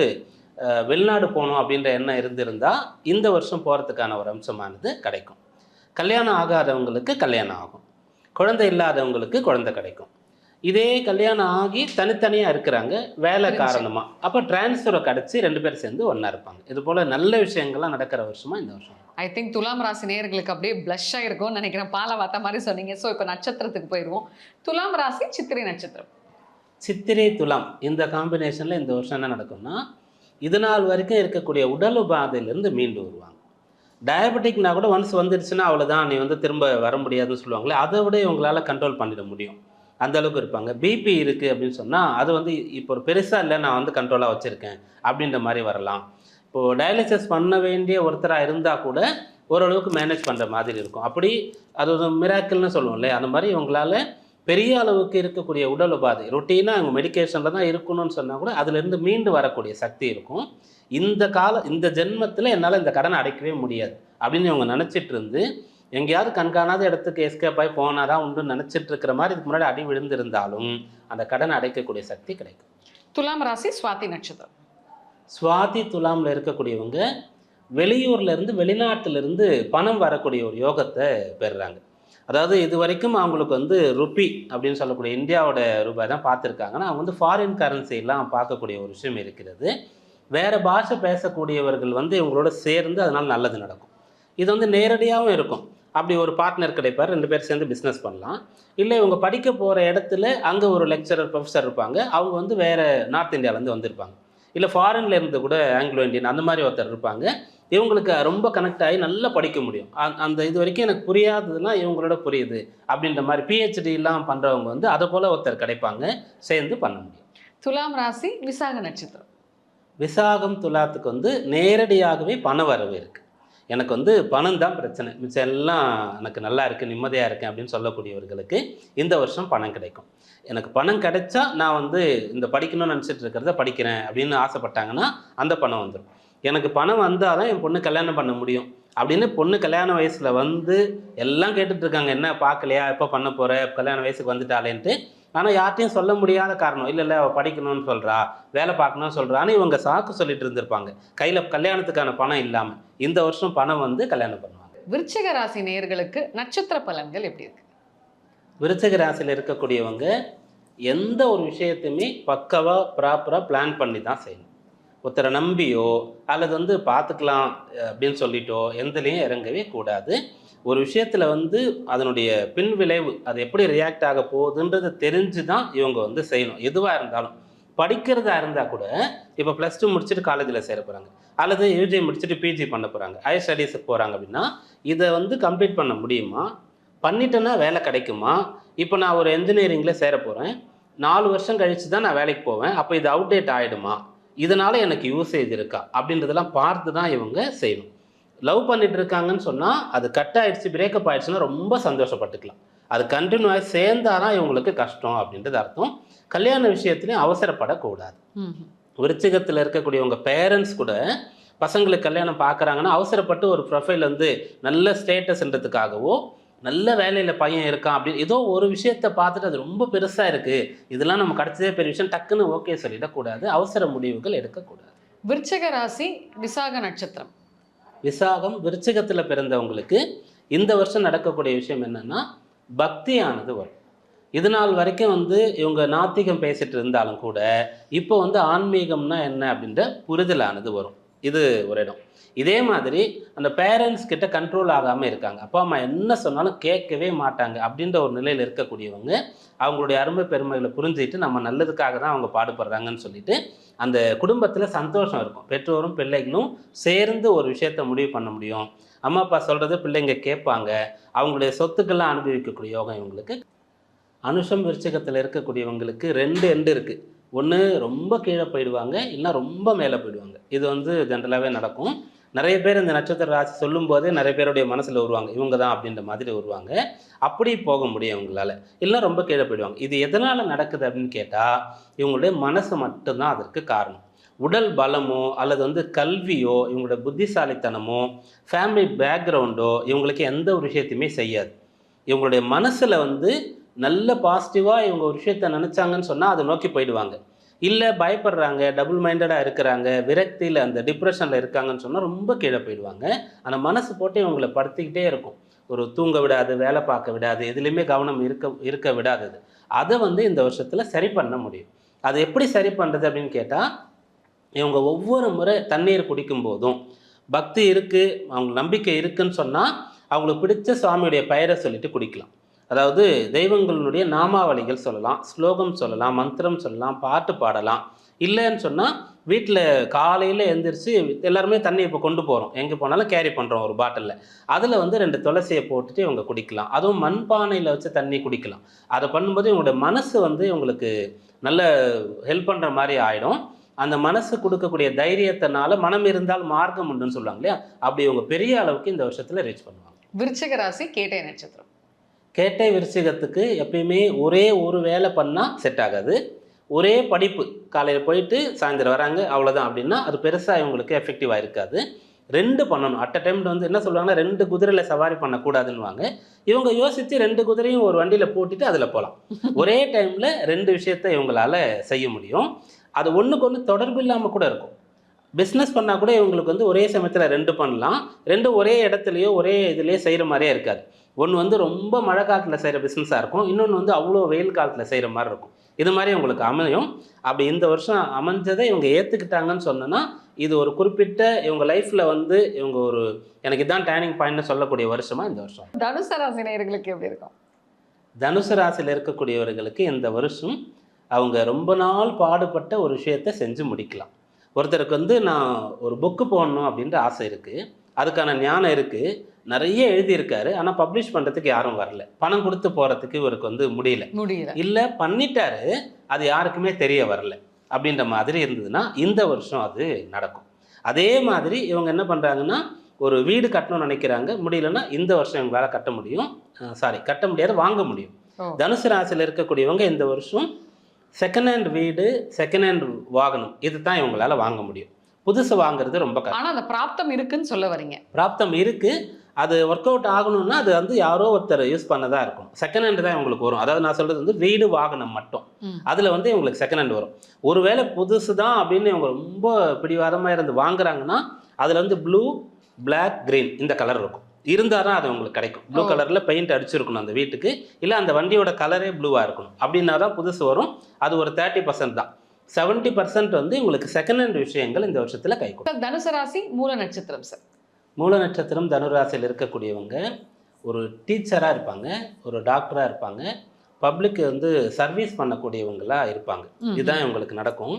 [SPEAKER 1] வெளிநாடு போகணும் அப்படின்ற எண்ணம் இருந்திருந்தால் இந்த வருஷம் போகிறதுக்கான ஒரு அம்சமானது கிடைக்கும். கல்யாணம் ஆகாதவங்களுக்கு கல்யாணம் ஆகும், குழந்தை இல்லாதவங்களுக்கு குழந்தை கிடைக்கும். இதே கல்யாணம் ஆகி தனித்தனியாக இருக்கிறாங்க வேலை காரணமாக, அப்போ டிரான்ஸ்ஃபரை கிடச்சி 2 பேர் சேர்ந்து ஒன்றா இருப்பாங்க. இது போல் நல்ல விஷயங்கள்லாம் நடக்கிற வருஷமாக இந்த வருஷம்.
[SPEAKER 4] ஐ திங்க் துலாம் ராசி நேயர்களுக்கு அப்படியே ப்ளஷ்ஷாக இருக்கும்னு நினைக்கிறேன், பாலை வாத்த மாதிரி சொன்னீங்க. ஸோ இப்போ நட்சத்திரத்துக்கு போயிடுவோம். துலாம் ராசி சித்திரை நட்சத்திரம்.
[SPEAKER 1] சித்திரை துலாம் இந்த காம்பினேஷனில் இந்த வருஷம் என்ன நடக்கும்னா, இது நாள் வரைக்கும் இருக்கக்கூடிய உடல் உபாதையிலேருந்து மீண்டு வருவாங்க. டயபெட்டிக்னா கூட ஒன்ஸ் வந்துடுச்சுன்னா அவ்வளோதான், நீ வந்து திரும்ப வர முடியாதுன்னு சொல்லுவாங்களே, அதை விட இவங்களால் கண்ட்ரோல் பண்ணிட முடியும், அந்த அளவுக்கு இருப்பாங்க. பிபி இருக்குது அப்படின்னு சொன்னால் அது வந்து இப்போ ஒரு பெருசாக இல்லை, நான் வந்து கண்ட்ரோலாக வச்சுருக்கேன் அப்படின்ற மாதிரி வரலாம். இப்போது டயாலிசிஸ் பண்ண வேண்டிய ஒருத்தராக இருந்தால் கூட ஓரளவுக்கு மேனேஜ் பண்ணுற மாதிரி இருக்கும். அப்படி அது ஒரு மிராக்கிள்னு சொல்லுவோம் இல்லையா, அந்த மாதிரி இவங்களால் பெரிய அளவுக்கு இருக்கக்கூடிய உடல் உபாதை ரொட்டீனாக அவங்க மெடிக்கேஷனில் தான் இருக்கணும்னு சொன்னால் கூட அதுலேருந்து மீண்டு வரக்கூடிய சக்தி இருக்கும். இந்த ஜென்மத்தில் என்னால் இந்த கடனை அடைக்கவே முடியாது அப்படின்னு இவங்க நினச்சிட்டு இருந்து எங்கேயாவது கண்காணாத இடத்துக்கு எஸ்கேப் ஆகி போனாதான் உண்டு நினச்சிட்டு இருக்கிற மாதிரி இதுக்கு முன்னாடி அடி விழுந்திருந்தாலும் அந்த கடனை அடைக்கக்கூடிய சக்தி கிடைக்கும்.
[SPEAKER 4] துலாம் ராசி சுவாதி நட்சத்திரம்.
[SPEAKER 1] சுவாதி துலாமில் இருக்கக்கூடியவங்க வெளியூர்லேருந்து வெளிநாட்டிலிருந்து பணம் வரக்கூடிய ஒரு யோகத்தை பெறுறாங்க. அதாவது இது வரைக்கும் அவங்களுக்கு வந்து ருப்பி அப்படின்னு சொல்லக்கூடிய இந்தியாவோட ரூபாய் தான் பார்த்துருக்காங்கன்னா, அவங்க வந்து ஃபாரின் கரன்சிலாம் பார்க்கக்கூடிய ஒரு விஷயம் இருக்கிறது. வேறு பாஷை பேசக்கூடியவர்கள் வந்து இவங்களோட சேர்ந்து அதனால் நல்லது நடக்கும். இது வந்து நேரடியாகவும் இருக்கும். அப்படி ஒரு பார்ட்னர் கிடைப்பார், 2 பேர் சேர்ந்து பிஸ்னஸ் பண்ணலாம். இல்லை இவங்க படிக்க போகிற இடத்துல அங்கே ஒரு லெக்சரர் ப்ரொஃபஸர் இருப்பாங்க, அவங்க வந்து வேறு நார்த் இந்தியாவிலேருந்து வந்திருப்பாங்க. இல்லை ஃபாரின்ல இருந்து கூட ஆங்கிலோ இந்தியன் அந்த மாதிரி ஒருத்தர் இருப்பாங்க. இவங்களுக்கு ரொம்ப கனெக்ட் ஆகி நல்லா படிக்க முடியும். அந்த இது வரைக்கும் எனக்கு புரியாததுன்னா இவங்களோட புரியுது அப்படின்ற மாதிரி பிஹெச்டிலாம் பண்ணுறவங்க வந்து அதை போல் ஒருத்தர் கிடைப்பாங்க, சேர்ந்து பண்ண முடியும்.
[SPEAKER 4] துலாம் ராசி விசாக நட்சத்திரம்.
[SPEAKER 1] விசாகம் துலாத்துக்கு வந்து நேரடியாகவே பண வரவு இருக்குது. எனக்கு வந்து பணம் தான் பிரச்சனை, மிச்சம் எல்லாம் எனக்கு நல்லா இருக்குது நிம்மதியாக இருக்கேன் அப்படின்னு சொல்லக்கூடியவர்களுக்கு இந்த வருஷம் பணம் கிடைக்கும். எனக்கு பணம் கிடைச்சா நான் வந்து இந்த படிக்கணும்னு நினச்சிட்டு இருக்கிறத படிக்கிறேன் அப்படின்னு ஆசைப்பட்டாங்கன்னா அந்த பணம் வந்துடும். எனக்கு பணம் வந்தால் தான் என் பொண்ணு கல்யாணம் பண்ண முடியும் அப்படின்னு பொண்ணு கல்யாண வயசில் வந்து எல்லாம் கேட்டுட்ருக்காங்க, என்ன பார்க்கலையா, எப்போ பண்ண போகிற, கல்யாண வயசுக்கு வந்துட்டாலேன்ட்டு. ஆனால் யார்ட்டையும் சொல்ல முடியாத காரணம், இல்லை அவள் படிக்கணும்னு சொல்கிறா, வேலை பார்க்கணும்னு சொல்கிறான்னு இவங்க சாக்கு சொல்லிட்டு இருந்திருப்பாங்க, கையில் கல்யாணத்துக்கான பணம் இல்லாமல். இந்த வருஷம் பணம் வந்து கல்யாணம் பண்ணுவாங்க.
[SPEAKER 4] விருச்சிக ராசி நேயர்களுக்கு நட்சத்திர பலன்கள் எப்படி இருக்கு?
[SPEAKER 1] விருச்சிக ராசியில் இருக்கக்கூடியவங்க எந்த ஒரு விஷயத்தையுமே பக்காவாக ப்ராப்பராக பிளான் பண்ணி தான் செய்யணும். ஒருத்தரை நம்பியோ அல்லது வந்து பார்த்துக்கலாம் அப்படின்னு சொல்லிட்டோ எந்தலையும் இறங்கவே கூடாது. ஒரு விஷயத்தில் வந்து அதனுடைய பின் விளைவு அது எப்படி ரியாக்ட் ஆக போகுதுன்றதை தெரிஞ்சு தான் இவங்க வந்து செய்யணும். எதுவாக இருந்தாலும் படிக்கிறதா இருந்தால் கூட இப்போ +2 முடிச்சுட்டு காலேஜில் சேர போகிறாங்க, அல்லது யூஜி முடிச்சுட்டு பிஜி பண்ண போகிறாங்க, ஹையர் ஸ்டடீஸுக்கு போகிறாங்க அப்படின்னா இதை வந்து கம்ப்ளீட் பண்ண முடியுமா, பண்ணிட்டேன்னா வேலை கிடைக்குமா. இப்போ நான் ஒரு என்ஜினியரிங்கில் சேர போகிறேன், 4 வருஷம் கழித்து தான் நான் வேலைக்கு போவேன், அப்போ இது அவுடேட் ஆகிடுமா, இதனால் எனக்கு யூசேஜ் இருக்கா அப்படின்றதெல்லாம் பார்த்து தான் இவங்க செய்யணும். லவ் பண்ணிட்டு இருக்காங்கன்னு சொன்னால் அது கட் ஆகிடுச்சு, பிரேக்கப் ஆகிடுச்சுன்னா ரொம்ப சந்தோஷப்பட்டுக்கலாம். அது கண்டினியூவாக சேர்ந்தாதான் இவங்களுக்கு கஷ்டம் அப்படின்றது அர்த்தம். கல்யாண விஷயத்துலையும் அவசரப்படக்கூடாது. விருச்சிகத்தில் இருக்கக்கூடியவங்க பேரண்ட்ஸ் கூட பசங்களுக்கு கல்யாணம் பார்க்குறாங்கன்னா அவசரப்பட்டு ஒரு ப்ரொஃபைல் வந்து நல்ல ஸ்டேட்டஸ்ன்றதுக்காகவோ நல்ல வேலையில் பையன் இருக்கான் அப்படின்னு ஏதோ ஒரு விஷயத்தை பார்த்துட்டு அது ரொம்ப பெருசாக இருக்குது, இதெல்லாம் நம்ம கிடச்சதே பெரிய விஷயம், டக்குன்னு ஓகே சொல்லிடக்கூடாது, அவசர முடிவுகள் எடுக்கக்கூடாது.
[SPEAKER 4] விருச்சிக ராசி விசாக நட்சத்திரம்.
[SPEAKER 1] விசாகம் விருச்சிகத்தில் பிறந்தவங்களுக்கு இந்த வருஷம் நடக்கக்கூடிய விஷயம் என்னென்னா பக்தியானது வரும். இது நாள் வரைக்கும் வந்து இவங்க நாத்திகம் பேசிட்டு இருந்தாலும் கூட இப்போ வந்து ஆன்மீகம்னா என்ன அப்படின்ற புரிதலானது வரும். இது ஒரு இடம். இதே மாதிரி அந்த பேரண்ட்ஸ் கிட்ட கண்ட்ரோல் ஆகாமல் இருக்காங்க, அப்பா அம்மா என்ன சொன்னாலும் கேட்கவே மாட்டாங்க அப்படின்ற ஒரு நிலையில் இருக்கக்கூடியவங்க அவங்களுடைய அருமை பெருமைகளை புரிஞ்சுட்டு நம்ம நல்லதுக்காக தான் அவங்க பாடுபடுறாங்கன்னு சொல்லிட்டு அந்த குடும்பத்தில் சந்தோஷம் இருக்கும். பெற்றோரும் பிள்ளைகளும் சேர்ந்து ஒரு விஷயத்தை முடிவு பண்ண முடியும். அம்மா அப்பா சொல்கிறது பிள்ளைங்க கேட்பாங்க, அவங்களுடைய சொத்துக்கள்லாம் அனுபவிக்கக்கூடிய யோகம் இவங்களுக்கு. அனுஷம் விருச்சிகத்தில் இருக்கக்கூடியவங்களுக்கு 2 எண்டு இருக்குது. ஒன்று ரொம்ப கீழே போயிடுவாங்க, இல்லைனா ரொம்ப மேலே போயிடுவாங்க. இது வந்து ஜென்ரலாகவே நடக்கும். நிறைய பேர் இந்த நட்சத்திர ராசி சொல்லும் போதே நிறைய பேருடைய மனசில் வருவாங்க, இவங்க தான் அப்படின்ற மாதிரி வருவாங்க. அப்படி போக முடியும் இவங்களால, இல்லைனா ரொம்ப கீழே போயிடுவாங்க. இது எதனால் நடக்குது அப்படின்னு கேட்டால் இவங்களுடைய மனசு மட்டும்தான் அதற்கு காரணம். உடல் பலமோ அல்லது வந்து கல்வியோ இவங்களுடைய புத்திசாலித்தனமோ ஃபேமிலி பேக்ரவுண்டோ இவங்களுக்கு எந்த ஒரு விஷயத்தையுமே செய்யாது. இவங்களுடைய மனசில் வந்து நல்ல பாசிட்டிவாக இவங்க ஒரு விஷயத்தை நினச்சாங்கன்னு சொன்னால் அதை நோக்கி போயிடுவாங்க. இல்லை பயப்படுறாங்க, டபுள் மைண்டடாக இருக்கிறாங்க, விரக்தியில் அந்த டிப்ரெஷனில் இருக்காங்கன்னு சொன்னால் ரொம்ப கீழே போயிடுவாங்க. அந்த மனசு போட்டு இவங்களை படுத்திக்கிட்டே இருக்கும். ஒரு தூங்க விடாது, வேலை பார்க்க விடாது, எதுலேயுமே கவனம் இருக்க விடாதது. அதை இந்த வருஷத்தில் சரி பண்ண முடியும். அது எப்படி சரி பண்ணுறது அப்படின்னு கேட்டால், இவங்க ஒவ்வொரு முறை தண்ணீர் குடிக்கும் போதும் பக்தி இருக்குது, அவங்க நம்பிக்கை இருக்குன்னு சொன்னால் அவங்களுக்கு பிடிச்ச சுவாமியுடைய பெயரை சொல்லிட்டு குடிக்கலாம். அதாவது தெய்வங்களுடைய நாமாவளிகள் சொல்லலாம், ஸ்லோகம் சொல்லலாம், மந்திரம் சொல்லலாம், பாட்டு பாடலாம். இல்லைன்னு சொன்னால் வீட்டில் காலையில் எழுந்திரிச்சு எல்லாருமே தண்ணி இப்போ கொண்டு போகிறோம், எங்கே போனாலும் கேரி பண்ணுறோம் ஒரு பாட்டிலில். அதில் 2 துளசியை போட்டுட்டு இவங்க குடிக்கலாம். அதுவும் மண்பானையில் வச்சு தண்ணி குடிக்கலாம். அதை பண்ணும்போது இவங்களுடைய மனசு இவங்களுக்கு நல்ல ஹெல்ப் பண்ணுற மாதிரி ஆகிடும். அந்த மனசு கொடுக்கக்கூடிய தைரியத்தினால மனம் இருந்தால் மார்க்கம் உண்டுன்னு சொல்லுவாங்க இல்லையா, அப்படி இவங்க பெரிய அளவுக்கு இந்த வருஷத்தில் ரீச் பண்ணுவாங்க.
[SPEAKER 4] விருச்சிக ராசி கேட்டை நட்சத்திரம்.
[SPEAKER 1] கேட்டை விருச்சிகத்துக்கு எப்பயுமே ஒரே ஒரு வேலை பண்ணால் செட் ஆகாது. ஒரே படிப்பு, காலையில் போயிட்டு சாயந்தரம் வராங்க அவ்வளோதான் அப்படின்னா அது பெருசாக இவங்களுக்கு எஃபெக்டிவாக இருக்காது. 2 பண்ணணும் அட் அ டைம். என்ன சொல்லுவாங்கன்னா 2 குதிரையில் சவாரி பண்ணக்கூடாதுன்னுவாங்க. இவங்க யோசித்து 2 குதிரையும் ஒரு வண்டியில் போட்டுட்டு அதில் போகலாம். ஒரே டைமில் 2 விஷயத்தை இவங்களால் செய்ய முடியும். அது ஒன்றுக்கு ஒன்று தொடர்பு இல்லாமல் கூட இருக்கும். பிஸ்னஸ் பண்ணால் கூட இவங்களுக்கு ஒரே சமயத்தில் 2 பண்ணலாம். 2 ஒரே இடத்துலையோ ஒரே இதுலேயோ செய்கிற மாதிரியே இருக்காது. ஒன்று ரொம்ப மழை காலத்தில் செய்கிற பிஸ்னஸாக இருக்கும், இன்னொன்று அவ்வளோ வெயில் காலத்தில் செய்கிற மாதிரி இருக்கும். இது மாதிரி உங்களுக்கு அமையும். அப்படி இந்த வருஷம் அமைஞ்சதை இவங்க ஏற்றுக்கிட்டாங்கன்னு சொன்னோன்னா இது ஒரு குறிப்பிட்ட இவங்க லைஃப்பில் இவங்க ஒரு எனக்கு இதான் டேர்னிங் பாயிண்ட்னு சொல்லக்கூடிய வருஷமாக இந்த வருஷம்.
[SPEAKER 4] தனுசு ராசி நேயர்களுக்கு எப்படி இருக்கும்?
[SPEAKER 1] தனுசு ராசியில் இருக்கக்கூடியவர்களுக்கு இந்த வருஷம் அவங்க ரொம்ப நாள் பாடுபட்ட ஒரு விஷயத்தை செஞ்சு முடிக்கலாம். ஒருத்தருக்கு நான் ஒரு புக்கு போடணும் அப்படின்ற ஆசை இருக்குது, அதுக்கான ஞானம் இருக்குது, நிறைய எழுதியிருக்காரு, ஆனால் பப்ளிஷ் பண்ணுறதுக்கு யாரும் வரல. பணம் கொடுத்து போகிறதுக்கு இவருக்கு முடியல. இல்லை பண்ணிட்டாரு, அது யாருக்குமே தெரிய வரல அப்படின்ற மாதிரி இருந்ததுன்னா இந்த வருஷம் அது நடக்கும். அதே மாதிரி இவங்க என்ன பண்ணுறாங்கன்னா ஒரு வீடு கட்டணும்னு நினைக்கிறாங்க, முடியலன்னா இந்த வருஷம் இவங்களால் கட்ட முடியும். கட்ட முடியாது, வாங்க முடியும். தனுசு ராசியில் இருக்கக்கூடியவங்க இந்த வருஷம் செகண்ட் ஹேண்ட் வீடு, செகண்ட் ஹேண்ட் வாகனம், இது தான் இவங்களால வாங்க முடியும். புதுசு வாங்குறது ரொம்ப கஷ்டம்.
[SPEAKER 4] ஆனால் அந்த பிராப்தம் இருக்குன்னு சொல்ல வரீங்க?
[SPEAKER 1] பிராப்தம் இருக்குது. அது ஒர்க் அவுட் ஆகணும்னா அது யாரோ ஒருத்தர் யூஸ் பண்ணதாக இருக்கும். செகண்ட் ஹேண்டு தான் இவங்களுக்கு வரும். அதாவது நான் சொல்கிறது வீடு வாகனம் மட்டும். அதில் இவங்களுக்கு செகண்ட் ஹேண்ட் வரும். ஒருவேளை புதுசு தான் அப்படின்னு இவங்க ரொம்ப பிடிவாதமாக இருந்து வாங்குறாங்கன்னா அதில் ப்ளூ, பிளாக், க்ரீன் இந்த கலர் இருக்கும். இருந்தால் தான் அது உங்களுக்கு கிடைக்கும். ப்ளூ கலரில் பெயிண்ட் அடிச்சிருக்கணும் அந்த வீட்டுக்கு, இல்லை அந்த வண்டியோட கலரே ப்ளூவாக இருக்கணும். அப்படின்னா தான் புதுசு வரும். அது ஒரு 30% தான். 70% உங்களுக்கு செகண்ட் ஹேண்ட் விஷயங்கள் இந்த வருஷத்தில் கை கொடுக்கும்.
[SPEAKER 4] தனுசு ராசி மூல நட்சத்திரம் சார்.
[SPEAKER 1] மூல நட்சத்திரம் தனுராசியில் இருக்கக்கூடியவங்க ஒரு டீச்சராக இருப்பாங்க, ஒரு டாக்டராக இருப்பாங்க, பப்ளிக் சர்வீஸ் பண்ணக்கூடியவங்களாக இருப்பாங்க. இதுதான் இவங்களுக்கு நடக்கும்.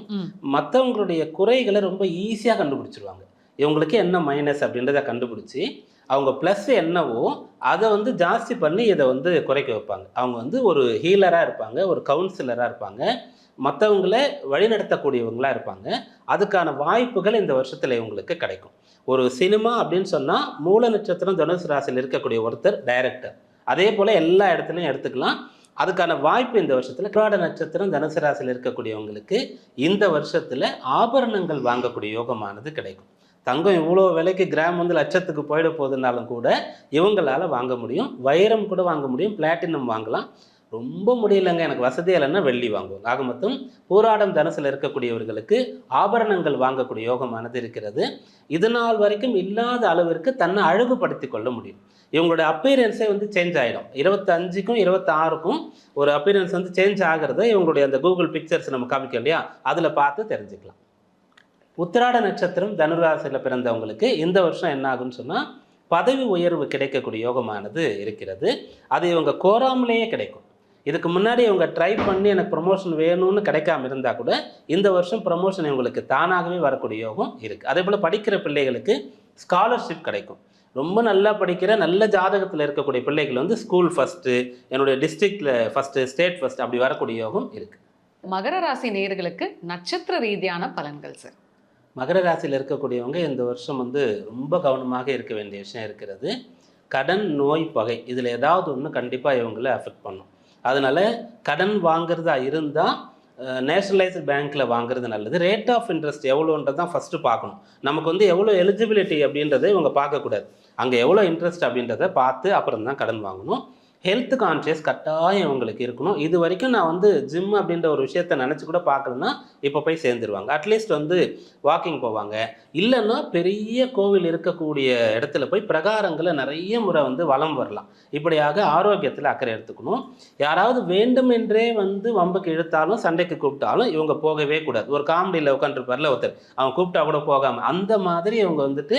[SPEAKER 1] மற்றவங்களுடைய குறைகளை ரொம்ப ஈஸியாக கண்டுபிடிச்சிருவாங்க. இவங்களுக்கு என்ன மைனஸ் அப்படின்றத கண்டுபிடிச்சி அவங்க ப்ளஸ் என்னவோ அதை ஜாஸ்தி பண்ணி இதை குறைக்க வைப்பாங்க. அவங்க ஒரு ஹீலராக இருப்பாங்க, ஒரு கவுன்சிலராக இருப்பாங்க, மற்றவங்கள வழிநடத்தக்கூடியவங்களாக இருப்பாங்க. அதுக்கான வாய்ப்புகள் இந்த வருஷத்தில் இவங்களுக்கு கிடைக்கும். ஒரு சினிமா அப்படின்னு சொன்னால் மூல நட்சத்திரம் தனுசு ராசியில் இருக்கக்கூடிய ஒருத்தர் டைரக்டர், அதே போல் எல்லா இடத்துலையும் எடுத்துக்கலாம். அதுக்கான வாய்ப்பு இந்த வருஷத்தில். உத்திராட நட்சத்திரம் தனுசு ராசியில் இருக்கக்கூடியவங்களுக்கு இந்த வருஷத்தில் ஆபரணங்கள் வாங்கக்கூடிய யோகமானது கிடைக்கும். தங்கம் இவ்வளோ விலைக்கு கிராம் லட்சத்துக்கு போயிட போகுதுனாலும் கூட இவங்களால் வாங்க முடியும். வைரம் கூட வாங்க முடியும், பிளாட்டினம் வாங்கலாம். ரொம்ப முடியலைங்க எனக்கு வசதி இல்லைன்னா வெள்ளி வாங்குவோம். ஆக மொத்தம் பூராடம் தனுசில் இருக்கக்கூடியவர்களுக்கு ஆபரணங்கள் வாங்கக்கூடிய யோகமானது இருக்கிறது. இது நாள் வரைக்கும் இல்லாத அளவிற்கு தன்னை அழகுபடுத்தி கொள்ள முடியும். இவங்களுடைய அப்பீரன்ஸே சேஞ்ச் ஆகிடும். 25க்கும் 26க்கும் ஒரு அப்பீரன்ஸ் சேஞ்ச் ஆகிறத இவங்களுடைய அந்த கூகுள் பிக்சர்ஸ் நம்ம காமிக்க இல்லையா, அதில் பார்த்து தெரிஞ்சுக்கலாம். உத்திராட நட்சத்திரம் தனுராசியில் பிறந்தவங்களுக்கு இந்த வருஷம் என்ன ஆகுன்னு சொன்னால் பதவி உயர்வு கிடைக்கக்கூடிய யோகமானது இருக்கிறது. அது இவங்க கோராமலேயே கிடைக்கும். இதுக்கு முன்னாடி இவங்க ட்ரை பண்ணி எனக்கு ப்ரொமோஷன் வேணும்னு கிடைக்காம இருந்தால் கூட இந்த வருஷம் ப்ரமோஷன் இவங்களுக்கு தானாகவே வரக்கூடிய யோகம் இருக்குது. அதே போல் படிக்கிற பிள்ளைகளுக்கு ஸ்காலர்ஷிப் கிடைக்கும். ரொம்ப நல்லா படிக்கிற நல்ல ஜாதகத்தில் இருக்கக்கூடிய பிள்ளைகள் ஸ்கூல் ஃபஸ்ட்டு, என்னுடைய டிஸ்ட்ரிக்டில் ஃபஸ்ட்டு, ஸ்டேட் ஃபஸ்ட் அப்படி வரக்கூடிய யோகம் இருக்குது.
[SPEAKER 4] மகர ராசி நேயர்களுக்கு நட்சத்திர ரீதியான பலன்கள் சார்.
[SPEAKER 1] மகர ராசியில் இருக்கக்கூடியவங்க இந்த வருஷம் ரொம்ப கவனமாக இருக்க வேண்டிய விஷயம் இருக்கிறது. கடன், நோய், பகை இதில் ஏதாவது ஒன்று கண்டிப்பாக இவங்களை அஃபெக்ட் பண்ணும். அதனால் கடன் வாங்குறதா இருந்தால் நேஷனலைஸ்டு பேங்க்கில் வாங்குறது நல்லது. ரேட் ஆஃப் இன்ட்ரெஸ்ட் எவ்வளோன்றது தான் ஃபஸ்ட்டு பார்க்கணும். நமக்கு எவ்வளோ எலிஜிபிலிட்டி அப்படின்றத இவங்க பார்க்கக்கூடாது. அங்கே எவ்வளோ இன்ட்ரெஸ்ட் அப்படின்றத பார்த்து அப்புறம் தான் கடன் வாங்கணும். ஹெல்த் கான்ஷியஸ் கட்டாயம் உங்களுக்கு இருக்கணும். இது வரைக்கும் நான் வந்து ஜிம் அப்படின்ற ஒரு விஷயத்த நினச்சி கூட பார்க்கலன்னா இப்போ போய் சேர்ந்துருவாங்க. அட்லீஸ்ட் வந்து வாக்கிங் போவாங்க. இல்லைன்னா பெரிய கோவில் இருக்கக்கூடிய இடத்துல போய் பிரகாரங்களை நிறைய முறை வந்து வலம் வரலாம். இப்படியாக ஆரோக்கியத்தில் அக்கறை எடுத்துக்கணும். யாராவது வேண்டுமென்றே வந்து வம்புக்கு இழுத்தாலும் சண்டைக்கு கூப்பிட்டாலும் இவங்க போகவே கூடாது. ஒரு காமெடியில் உட்காந்துருப்பார்ல ஒருத்தர், அவங்க கூப்பிட்டா கூட போகாமல், அந்த மாதிரி இவங்க வந்துட்டு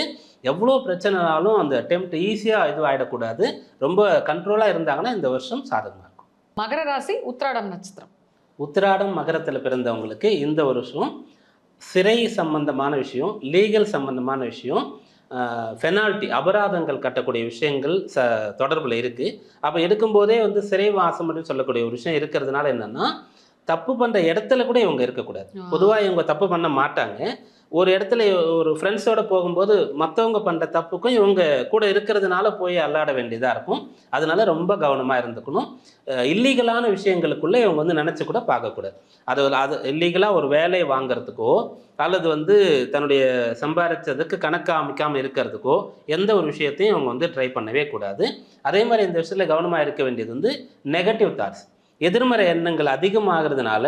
[SPEAKER 1] எவ்வளோ பிரச்சனைனாலும் அந்த அட்டெம்ப்ட் ஈஸியாக இது ஆகிடக்கூடாது. ரொம்ப கண்ட்ரோலாக இருந்தாங்கன்னா இந்த வருஷம் சாதகமாக இருக்கும்.
[SPEAKER 4] மகர ராசி உத்திராடம் நட்சத்திரம்.
[SPEAKER 1] உத்திராடம் மகரத்தில் பிறந்தவங்களுக்கு இந்த வருஷம் சிறை சம்பந்தமான விஷயம், லீகல் சம்பந்தமான விஷயம், பெனால்ட்டி அபராதங்கள் கட்டக்கூடிய விஷயங்கள் தொடர்பில் இருக்குது. அப்போ எடுக்கும்போதே வந்து சிறை வாசம் அப்படின்னு சொல்லக்கூடிய ஒரு விஷயம் இருக்கிறதுனால என்னென்னா, தப்பு பண்ணுற இடத்துல கூட இவங்க இருக்கக்கூடாது. பொதுவாக இவங்க தப்பு பண்ண மாட்டாங்க. ஒரு இடத்துல ஒரு ஃப்ரெண்ட்ஸோடு போகும்போது மற்றவங்க பண்ணுற தப்புக்கும் இவங்க கூட இருக்கிறதுனால போய் அல்லாட வேண்டியதாக இருக்கும். அதனால ரொம்ப கவனமாக இருந்துக்கணும். இல்லீகலான விஷயங்களுக்குள்ளே இவங்க வந்து நினச்சி கூட பார்க்கக்கூடாது. அது இல்லீகலாக ஒரு வேலையை வாங்கிறதுக்கோ அல்லது வந்து தன்னுடைய சம்பாதிச்சதுக்கு கணக்கு அமைக்காமல் இருக்கிறதுக்கோ எந்த ஒரு விஷயத்தையும் இவங்க வந்து ட்ரை பண்ணவே கூடாது. அதே மாதிரி இந்த விஷயத்தில் கவனமாக இருக்க வேண்டியது வந்து நெகட்டிவ் தாட்ஸ், எதிர்மறை எண்ணங்கள் அதிகமாகிறதுனால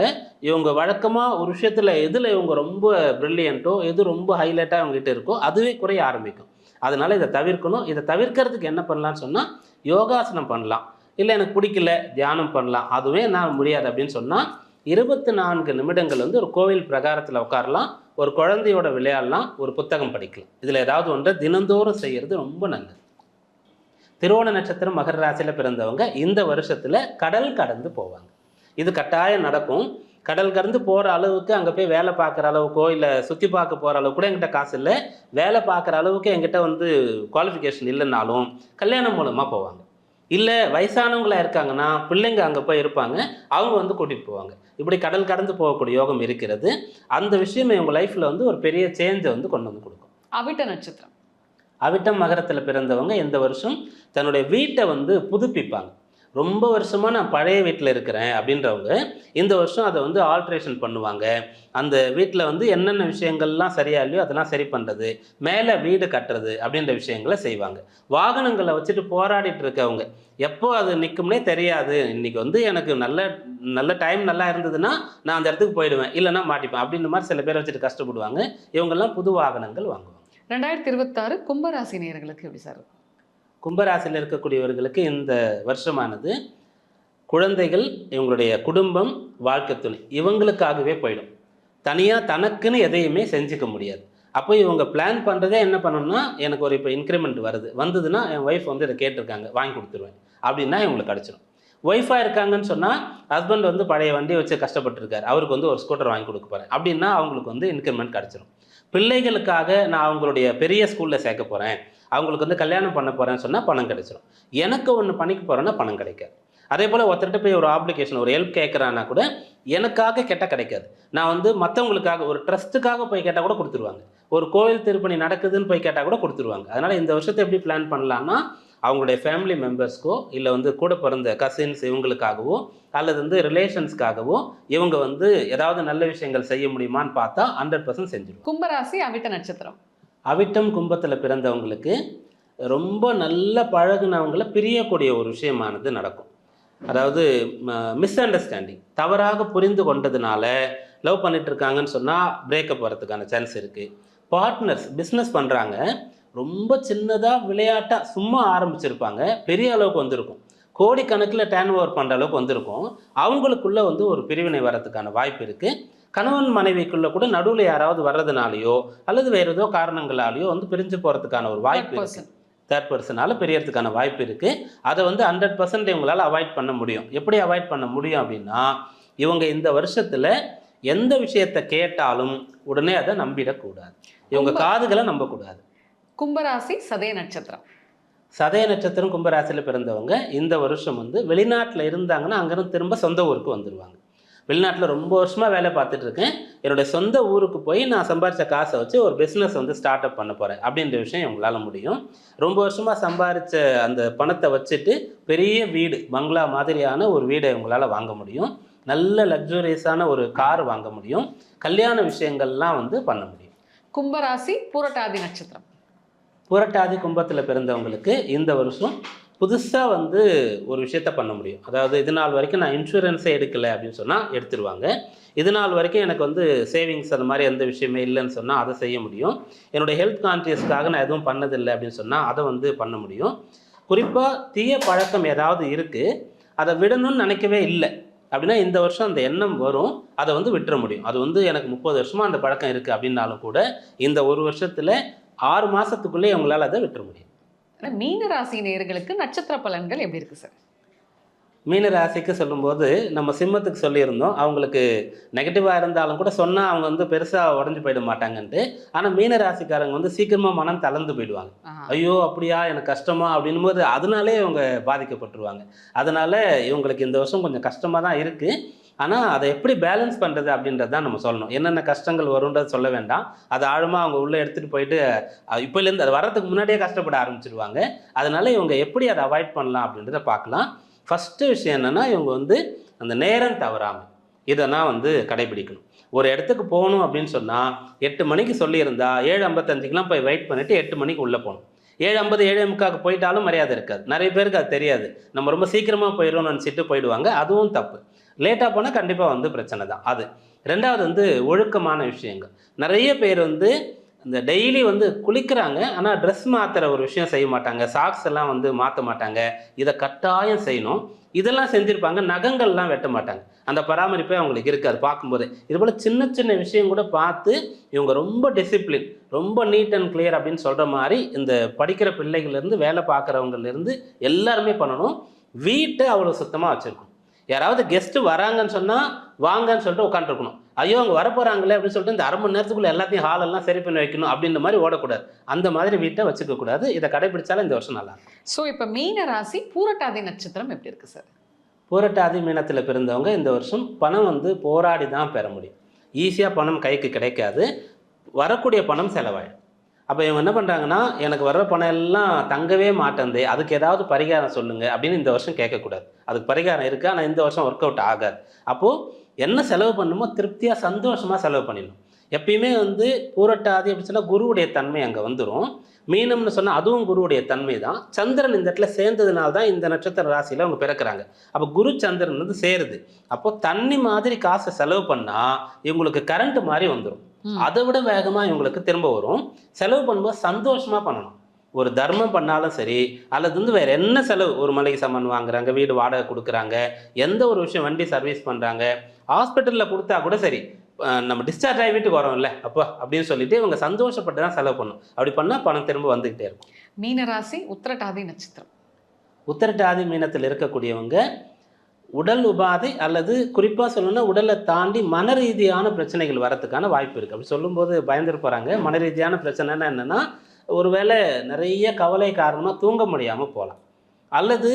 [SPEAKER 1] இவங்க வழக்கமாக ஒரு விஷயத்தில் எதில் இவங்க ரொம்ப ப்ரில்லியண்ட்டோ எது ரொம்ப ஹைலைட்டாக அவங்ககிட்ட இருக்கோ அதுவே குறைய ஆரம்பிக்கும். அதனால் இதை தவிர்க்கணும். இதை தவிர்க்கிறதுக்கு என்ன பண்ணலான்னு சொன்னால் யோகாசனம் பண்ணலாம். இல்லை எனக்கு பிடிக்கல தியானம் பண்ணலாம். அதுவே நான் முடியாது அப்படின்னு சொன்னால் 24 நிமிடங்கள் வந்து ஒரு கோவில் பிரகாரத்தில் உட்காரலாம், ஒரு குழந்தையோட விளையாடலாம், ஒரு புத்தகம் படிக்கலாம். இதில் ஏதாவது ஒன்றை தினந்தோறும் செய்கிறது ரொம்ப நல்லது. திருவோண நட்சத்திரம் மகர ராசியில் பிறந்தவங்க இந்த வருஷத்தில் கடல் கடந்து போவாங்க. இது கட்டாயம் நடக்கும். கடல் கடந்து போகிற அளவுக்கு அங்கே போய் வேலை பார்க்குற அளவுக்கோ இல்லை சுற்றி பார்க்க போகிற அளவுக்கு கூட என்கிட்ட காசு இல்லை, வேலை பார்க்குற அளவுக்கு என்கிட்ட வந்து குவாலிஃபிகேஷன் இல்லைன்னாலும் கல்யாணம் மூலமாக போவாங்க. இல்லை வயசானவங்களாக இருக்காங்கன்னா பிள்ளைங்க அங்கே போய் இருப்பாங்க, அவங்க வந்து கூட்டிகிட்டு போவாங்க. இப்படி கடல் கடந்து போகக்கூடிய யோகம் இருக்கிறது. அந்த விஷயம் இவங்க லைஃப்பில் வந்து ஒரு பெரிய சேஞ்சை வந்து கொண்டு வந்து கொடுக்கும்.
[SPEAKER 4] அவிட்ட நட்சத்திரம்.
[SPEAKER 1] அவிட்டம் மகரத்தில் பிறந்தவங்க இந்த வருஷம் தன்னுடைய வீட்டை வந்து புதுப்பிப்பாங்க. ரொம்ப வருஷமாக நான் பழைய வீட்டில் இருக்கிறேன் அப்படின்றவங்க இந்த வருஷம் அதை வந்து ஆல்ட்ரேஷன் பண்ணுவாங்க. அந்த வீட்டில் வந்து என்னென்ன விஷயங்கள்லாம் சரியா இல்லையோ அதெல்லாம் சரி பண்ணுறது, மேலே வீடு கட்டுறது அப்படின்ற விஷயங்களை செய்வாங்க. வாகனங்களை வச்சுட்டு போராடிட்டு இருக்கவங்க எப்போ அது நிற்கும்னே தெரியாது. இன்றைக்கி வந்து எனக்கு நல்ல டைம் நல்லா இருந்ததுன்னா நான் அந்த இடத்துக்கு போயிடுவேன், இல்லைன்னா மாட்டிப்பேன் அப்படின்ற மாதிரி சில பேரை வச்சுட்டு கஷ்டப்படுவாங்க. இவங்கெல்லாம் புது வாகனங்கள் வாங்குவாங்க.
[SPEAKER 4] 2026 கும்பராசி நேயர்களுக்கு எப்படி சார்?
[SPEAKER 1] கும்பராசியில் இருக்கக்கூடியவர்களுக்கு இந்த வருஷமானது குழந்தைகள், இவங்களுடைய குடும்பம், வாழ்க்கை துணை இவங்களுக்காகவே போயிடும். தனியாக தனக்குன்னு எதையுமே செஞ்சுக்க முடியாது. அப்போ இவங்க பிளான் பண்ணுறதே என்ன பண்ணணும்னா, எனக்கு ஒரு இப்போ இன்க்ரிமெண்ட் வந்ததுன்னா என் ஒய்ஃப் வந்து இதை கேட்டிருக்காங்க வாங்கி கொடுத்துருவேன் அப்படின்னா இவங்களுக்கு கிடச்சிடும். ஒய்ஃபாக இருக்காங்கன்னு சொன்னால் ஹஸ்பண்ட் வந்து பழைய வண்டியை வச்சு கஷ்டப்பட்டுருக்காரு, அவருக்கு வந்து ஒரு ஸ்கூட்டர் வாங்கி கொடுக்க போகிறேன் அப்படின்னா அவங்களுக்கு வந்து இன்க்ரிமெண்ட் கிடச்சிடும். பிள்ளைகளுக்காக நான் அவங்களுடைய பெரிய ஸ்கூலில் சேர்க்க போகிறேன், அவங்களுக்கு வந்து கல்யாணம் பண்ண போகிறேன்னு சொன்னால் பணம் கிடைச்சிடும். எனக்கு ஒன்று பண்ணிக்க போகிறேன்னா பணம் கிடைக்காது. அதே போல் ஒருத்தர்கிட்ட போய் ஒரு ஆப்ளிகேஷன் ஒரு ஹெல்ப் கேட்குறான்னா கூட எனக்காக கேட்டால் கிடைக்காது. நான் வந்து மற்றவங்களுக்காக ஒரு ட்ரஸ்ட்டுக்காக போய் கேட்டால் கூட கொடுத்துருவாங்க. ஒரு கோயில் திருப்பணி நடக்குதுன்னு போய் கேட்டால் கூட கொடுத்துருவாங்க. அதனால் இந்த வருஷத்தை எப்படி பிளான் பண்ணலான்னா, அவங்களுடைய ஃபேமிலி மெம்பர்ஸ்க்கோ இல்லை வந்து கூட பிறந்த கசின்ஸ் இவங்களுக்காகவோ அல்லது வந்து ரிலேஷன்ஸ்க்காகவோ இவங்க வந்து ஏதாவது நல்ல விஷயங்கள் செய்ய முடியுமான்னு பார்த்தா 100% செஞ்சிடும்.
[SPEAKER 4] கும்பராசி அவிட்ட நட்சத்திரம்.
[SPEAKER 1] அவிட்டம் கும்பத்தில் பிறந்தவங்களுக்கு ரொம்ப நல்ல பழகுனவங்களை பிரியக்கூடிய ஒரு விஷயமானது நடக்கும். அதாவது மிஸ் அண்டர்ஸ்டாண்டிங், தவறாக புரிந்து கொண்டதுனால லவ் பண்ணிட்டு இருக்காங்கன்னு சொன்னால் பிரேக்கப் வரதுக்கான சான்ஸ் இருக்குது. பார்ட்னர்ஸ் பிஸ்னஸ் பண்ணுறாங்க, ரொம்ப சின்னதாக விளையாட்டாக சும்மா ஆரம்பிச்சிருப்பாங்க, பெரிய அளவுக்கு வந்திருக்கும், கோடிக்கணக்கில் டேர்ன் ஓவர் பண்ணுற அளவுக்கு வந்திருக்கும். அவங்களுக்குள்ளே வந்து ஒரு பிரிவினை வரதுக்கான வாய்ப்பு இருக்குது. கணவன் மனைவிக்குள்ளே கூட நடுவில் யாராவது வர்றதுனாலையோ அல்லது வேறு ஏதோ காரணங்களாலேயோ வந்து பிரிஞ்சு போகிறதுக்கான ஒரு வாய்ப்பு இருக்குது. தேர்ட் பர்சனால் பிரியறதுக்கான வாய்ப்பு இருக்குது. அதை வந்து 100% இவங்களால் அவாய்ட் பண்ண முடியும். எப்படி அவாய்ட் பண்ண முடியும் அப்படின்னா, இவங்க இந்த வருஷத்தில் எந்த விஷயத்தை கேட்டாலும் உடனே அதை நம்பிடக்கூடாது. இவங்க காதுகளை நம்பக்கூடாது.
[SPEAKER 4] கும்பராசி சதய நட்சத்திரம்.
[SPEAKER 1] சதய நட்சத்திரம் கும்பராசியில் பிறந்தவங்க இந்த வருஷம் வந்து வெளிநாட்டில் இருந்தாங்கன்னா அங்கேருந்து திரும்ப சொந்த ஊருக்கு வந்துடுவாங்க. வெளிநாட்டில் ரொம்ப வருஷமாக வேலை பார்த்துட்டு இருக்கேன், என்னுடைய சொந்த ஊருக்கு போய் நான் சம்பாரித்த காசை வச்சு ஒரு பிஸ்னஸ் வந்து ஸ்டார்ட் அப் பண்ண போகிறேன் அப்படின்ற விஷயம் இவங்களால முடியும். ரொம்ப வருஷமாக சம்பாரித்த அந்த பணத்தை வச்சுட்டு பெரிய வீடு, பங்களா மாதிரியான ஒரு வீடை இவங்களால் வாங்க முடியும். நல்ல லக்ஸுரியஸான ஒரு கார் வாங்க முடியும். கல்யாண விஷயங்கள்லாம் வந்து பண்ண முடியும்.
[SPEAKER 4] கும்பராசி பூரட்டாதி நட்சத்திரம்.
[SPEAKER 1] புரட்டாதி கும்பத்தில் பிறந்தவங்களுக்கு இந்த வருஷம் புதுசாக வந்து ஒரு விஷயத்த பண்ண முடியும். அதாவது இது நாள் வரைக்கும் நான் இன்சூரன்ஸே எடுக்கலை அப்படின்னு சொன்னால் எடுத்துருவாங்க. இது நாள் வரைக்கும் எனக்கு வந்து சேவிங்ஸ் அந்த மாதிரி எந்த விஷயமே இல்லைன்னு சொன்னால் அதை செய்ய முடியும். என்னுடைய ஹெல்த் கான்ஷியஸ்க்காக நான் எதுவும் பண்ணதில்லை அப்படின்னு சொன்னால் அதை வந்து பண்ண முடியும். குறிப்பாக தீய பழக்கம் ஏதாவது இருக்குது, அதை விடணும்னு நினைக்கவே இல்லை அப்படின்னா இந்த வருஷம் அந்த எண்ணம் வரும், அதை வந்து விட்டுற முடியும். அது வந்து எனக்கு 30 வருஷமாக அந்த பழக்கம் இருக்குது அப்படின்னாலும் கூட இந்த ஒரு வருஷத்தில் 6 மாதத்துக்குள்ளே அவங்களால அதை விட்டுற முடியும்.
[SPEAKER 4] மீன ராசி நேயர்களுக்கு நட்சத்திர பலன்கள் எப்படி இருக்கு சார்?
[SPEAKER 1] மீன ராசிக்கு சொல்லும்போது நம்ம சிம்மத்துக்கு சொல்லியிருந்தோம், அவங்களுக்கு நெகட்டிவாக இருந்தாலும் கூட சொன்னால் அவங்க வந்து பெருசாக உடஞ்சி போயிட மாட்டாங்கன்ட்டு. ஆனால் மீன ராசிக்காரங்க வந்து சீக்கிரமாக மனம் தளர்ந்து போயிடுவாங்க. ஐயோ அப்படியா எனக்கு கஷ்டமா அப்படின்னும் போது அதனாலே இவங்க பாதிக்கப்பட்டுருவாங்க. அதனால் இவங்களுக்கு இந்த வருஷம் கொஞ்சம் கஷ்டமாக தான் இருக்குது. ஆனால் அதை எப்படி பேலன்ஸ் பண்ணுறது அப்படின்றது தான் நம்ம சொல்லணும். என்னென்ன கஷ்டங்கள் வரும்ன்றது சொல்ல வேண்டாம், அதை ஆழமாக அவங்க உள்ளே எடுத்துகிட்டு போயிட்டு இப்போலேருந்து அது வர்றதுக்கு முன்னாடியே கஷ்டப்பட ஆரம்பிச்சிருவாங்க. அதனால் இவங்க எப்படி அதை அவாய்ட் பண்ணலாம் அப்படின்றத பார்க்கலாம். ஃபஸ்ட்டு விஷயம் என்னென்னா, இவங்க வந்து அந்த நேரம் தவறாமல் இதெல்லாம் வந்து கடைபிடிக்கணும். ஒரு இடத்துக்கு போகணும் அப்படின்னு சொன்னால் 8 மணிக்கு சொல்லியிருந்தா 7:55க்கெலாம் போய் வெயிட் பண்ணிவிட்டு 8 மணிக்கு உள்ளே போகணும். 7:50 7:45 போயிட்டாலும் மரியாதை இருக்காது. நிறைய பேருக்கு அது தெரியாது. நம்ம ரொம்ப சீக்கிரமாக போயிடும்னு நினச்சிட்டு போயிடுவாங்க. அதுவும் தப்பு. லேட்டாக போனால் கண்டிப்பாக வந்து பிரச்சனை தான் அது. ரெண்டாவது வந்து ஒழுக்கமான விஷயங்கள். நிறைய பேர் வந்து இந்த டெய்லி வந்து குளிக்கிறாங்க, ஆனால் ட்ரெஸ் மாற்றுற ஒரு விஷயம் செய்ய மாட்டாங்க. சாக்ஸ் எல்லாம் வந்து மாற்ற மாட்டாங்க. இதை கட்டாயம் செய்யணும். இதெல்லாம் செஞ்சுருப்பாங்க, நகங்கள்லாம் வெட்ட மாட்டாங்க. அந்த பராமரிப்பே அவங்களுக்கு இருக்காது பார்க்கும்போதே. இதுபோல் சின்ன சின்ன விஷயம் கூட பார்த்து இவங்க ரொம்ப டிசிப்ளின், ரொம்ப நீட் அண்ட் கிளியர் அப்படின்னு சொல்கிற மாதிரி இந்த படிக்கிற பிள்ளைகள்லேருந்து வேலை பார்க்குறவங்கலேருந்து எல்லாருமே பண்ணணும். வீட்டை அவ்வளோ சுத்தமாக வச்சுருக்கணும். யாராவது கெஸ்ட்டு வராங்கன்னு சொன்னால் வாங்கன்னு சொல்லிட்டு உட்காந்துருக்கணும். ஐயோ அவங்க வரப்போகிறாங்களே அப்படின்னு சொல்லிட்டு இந்த 1/2 மணி நேரத்துக்குள்ளே எல்லாத்தையும் ஹாலெல்லாம் சரி பண்ணி வைக்கணும் அப்படின்ற மாதிரி ஓடக்கூடாது. அந்த மாதிரி வீட்டை வச்சுக்கக்கூடாது. இதை கடைபிடிச்சாலும் இந்த வருஷம் நல்லா இருக்கும்.
[SPEAKER 4] ஸோ இப்போ மீன ராசி பூரட்டாதி நட்சத்திரம் எப்படி இருக்குது சார்?
[SPEAKER 1] பூரட்டாதி மீனத்தில் பிறந்தவங்க இந்த வருஷம் பணம் வந்து போராடி தான் பெற முடியும். ஈஸியாக பணம் கைக்கு கிடைக்காது. வரக்கூடிய பணம் செலவாயிடும். அப்போ இவங்க என்ன பண்ணுறாங்கன்னா, எனக்கு வர்ற பணம் எல்லாம் தங்கவே மாட்டேந்தே, அதுக்கு ஏதாவது பரிகாரம் சொல்லுங்கள் அப்படின்னு இந்த வருஷம் கேட்கக்கூடாது. அதுக்கு பரிகாரம் இருக்குது, ஆனால் இந்த வருஷம் ஒர்க் அவுட் ஆகாது. அப்போது என்ன செலவு பண்ணணுமோ திருப்தியாக சந்தோஷமாக செலவு பண்ணிடணும். எப்பயுமே வந்து பூரட்டாதி அப்படின்னு சொன்னால் குருவுடைய தன்மை அங்கே வந்துடும். மீனம்னு சொன்னால் அதுவும் குருவுடைய தன்மை தான். சந்திரன் இந்த இடத்துல சேர்ந்ததுனால தான் இந்த நட்சத்திர ராசியில் அவங்க பிறக்கிறாங்க. அப்போ குரு சந்திரன் வந்து சேருது. அப்போது தண்ணி மாதிரி காசை செலவு பண்ணால் இவங்களுக்கு கரண்ட் மாதிரி வந்துடும். அதை விட வேகமாக இவங்களுக்கு திரும்ப வரும். செலவு பண்ணும்போது சந்தோஷமாக பண்ணணும். ஒரு தர்மம் பண்ணாலும் சரி, அல்லது வந்து வேறு என்ன செலவு, ஒரு மளிகை சாமான் வாங்குறாங்க, வீடு வாடகை கொடுக்குறாங்க, எந்த ஒரு விஷயம் வண்டி சர்வீஸ் பண்ணுறாங்க, ஹாஸ்பிட்டலில் கொடுத்தா கூட சரி, நம்ம டிஸ்சார்ஜ் ஆகி வீட்டுக்கு வரோம்ல அப்போ அப்படின்னு சொல்லிட்டு இவங்க சந்தோஷப்பட்டு தான் செலவு பண்ணணும். அப்படி பண்ணால் பணம் திரும்ப வந்துக்கிட்டே இருக்கும்.
[SPEAKER 4] மீனராசி உத்திரட்டாதி நட்சத்திரம்.
[SPEAKER 1] உத்திரட்டாதி மீனத்தில் இருக்கக்கூடியவங்க உடல் உபாதை அல்லது குறிப்பாக சொல்லணும்னா உடலை தாண்டி மன ரீதியான பிரச்சனைகள் வரத்துக்கான வாய்ப்பு இருக்குது. அப்படி சொல்லும்போது பயந்துட்டு போகிறாங்க. மன ரீதியான பிரச்சனைனா என்னென்னா, ஒருவேளை நிறைய கவலை காரணமாக தூங்க முடியாமல் போகலாம். அல்லது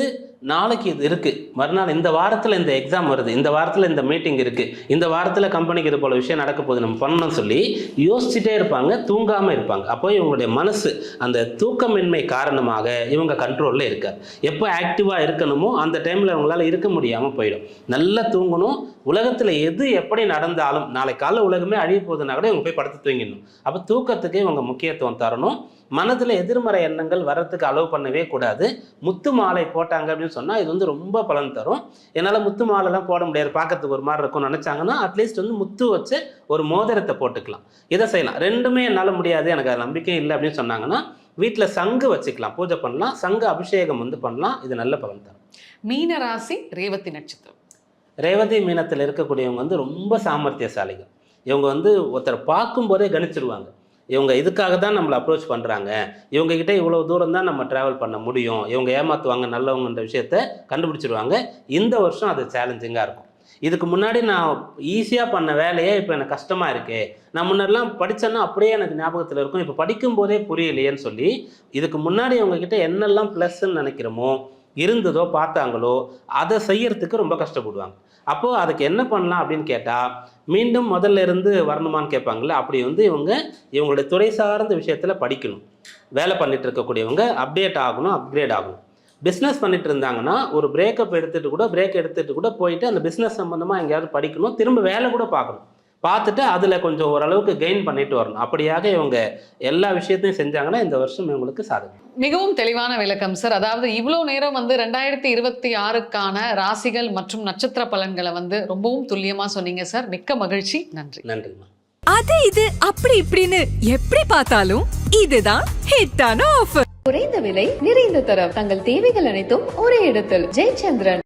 [SPEAKER 1] நாளைக்கு இது இருக்குது, மறுநாள் இந்த வாரத்தில் இந்த எக்ஸாம் வருது, இந்த வாரத்தில் இந்த மீட்டிங் இருக்குது, இந்த வாரத்தில் கம்பெனிக்கு இது போல் விஷயம் நடக்க போகுது, நம்ம பண்ணணும்னு சொல்லி யோசிச்சுட்டே இருப்பாங்க, தூங்காமல் இருப்பாங்க. அப்போ இவங்களுடைய மனசு அந்த தூக்கமின்மை காரணமாக இவங்க கண்ட்ரோலில் இருக்காது. எப்போ ஆக்டிவாக இருக்கணுமோ அந்த டைமில் அவங்களால இருக்க முடியாமல் போயிடும். நல்லா தூங்கணும். உலகத்தில் எது எப்படி நடந்தாலும் நாளை காலை உலகமே அழிய போகுதுன்னா கூட இவங்க போய் படுத்து தூங்கிடணும். அப்போ தூக்கத்துக்கு இவங்க முக்கியத்துவம் தரணும். மனதில் எதிர்மறை எண்ணங்கள் வர்றதுக்கு அலோவ் பண்ணவே கூடாது. முத்து மாலை போட்டாங்க அப்படின்னு சொன்னால் இது வந்து ரொம்ப பலன் தரும். என்னால் முத்து மாலைலாம் போட முடியாது, பார்க்கறதுக்கு ஒரு மாதிரி இருக்கும்னு நினச்சாங்கன்னா அட்லீஸ்ட் வந்து முத்து வச்சு ஒரு மோதிரத்தை போட்டுக்கலாம். இதை செய்யலாம். ரெண்டுமே என்னால் முடியாது, எனக்கு அது நம்பிக்கை இல்லை அப்படின்னு சொன்னாங்கன்னா வீட்டில் சங்கு வச்சுக்கலாம், பூஜை பண்ணலாம், சங்கு அபிஷேகம் வந்து பண்ணலாம். இது நல்ல பலன் தரும்.
[SPEAKER 4] மீனராசி ரேவதி நட்சத்திரம்.
[SPEAKER 1] ரேவதி மீனத்தில் இருக்கக்கூடியவங்க வந்து ரொம்ப சாமர்த்தியசாலிகள். இவங்க வந்து ஒருத்தரை பார்க்கும்போதே கணிச்சிருவாங்க. இவங்க இதுக்காக தான் நம்மளை அப்ரோச் பண்ணுறாங்க, இவங்ககிட்ட இவ்வளோ தூரம் தான் நம்ம ட்ராவல் பண்ண முடியும், இவங்க ஏமாற்றுவாங்க நல்லவங்கன்ற விஷயத்த கண்டுபிடிச்சிருவாங்க. இந்த வருஷம் அது சேலஞ்சிங்காக இருக்கும். இதுக்கு முன்னாடி நான் ஈஸியாக பண்ண வேலையே இப்போ எனக்கு கஷ்டமாக இருக்கே, நான் முன்னாடிலாம் படித்தேன்னா அப்படியே எனக்கு ஞாபகத்தில் இருக்கும், இப்போ படிக்கும்போதே புரியலையேன்னு சொல்லி இதுக்கு முன்னாடி அவங்கக்கிட்ட என்னெல்லாம் ப்ளஸ்ன்னு நினைக்கிறோமோ இருந்ததோ பார்த்தாங்களோ அதை செய்யறதுக்கு ரொம்ப கஷ்டப்படுவாங்க. அப்போது அதுக்கு என்ன பண்ணலாம் அப்படின்னு கேட்டால், மீண்டும் முதல்ல இருந்து வரணுமான்னு கேட்பாங்கள்ல, அப்படி வந்து இவங்களுடைய துறை சார்ந்த விஷயத்தில் படிக்கணும். வேலை பண்ணிட்டு இருக்கக்கூடியவங்க அப்டேட் ஆகணும், அப்கிரேட் ஆகணும். பிஸ்னஸ் பண்ணிட்டு இருந்தாங்கன்னா ஒரு பிரேக் எடுத்துகிட்டு கூட போயிட்டு அந்த பிஸ்னஸ் சம்மந்தமாக எங்கேயாவது படிக்கணும், திரும்ப வேலை கூட பார்க்கணும். பார்த்துட்டு அதில் கொஞ்சம் ஓரளவுக்கு கெயின் பண்ணிட்டு வரணும். அப்படியாக இவங்க எல்லா விஷயத்தையும் செஞ்சாங்கன்னா இந்த வருஷம் இவங்களுக்கு சாதனை.
[SPEAKER 4] மிகவும் தெளிவான விளக்கம் சார். அதாவது இவ்வளோ நேரம் வந்து 2026க்கான ராசிகள் மற்றும் நட்சத்திர பலன்களை வந்து ரொம்பவும் துல்லியமா சொன்னீங்க சார். மிக்க மகிழ்ச்சி. நன்றி.
[SPEAKER 1] நன்றிம்மா.
[SPEAKER 2] அது இது அப்படி இப்படின்னு எப்படி பார்த்தாலும் இதுதான் ஹிட்டான ஆஃபர்.
[SPEAKER 3] குறைந்த விலை நிறைந்த தரம் தங்கள் தேவைகள் அனைத்தும் ஒரே இடத்தில். ஜெயச்சந்திரன்.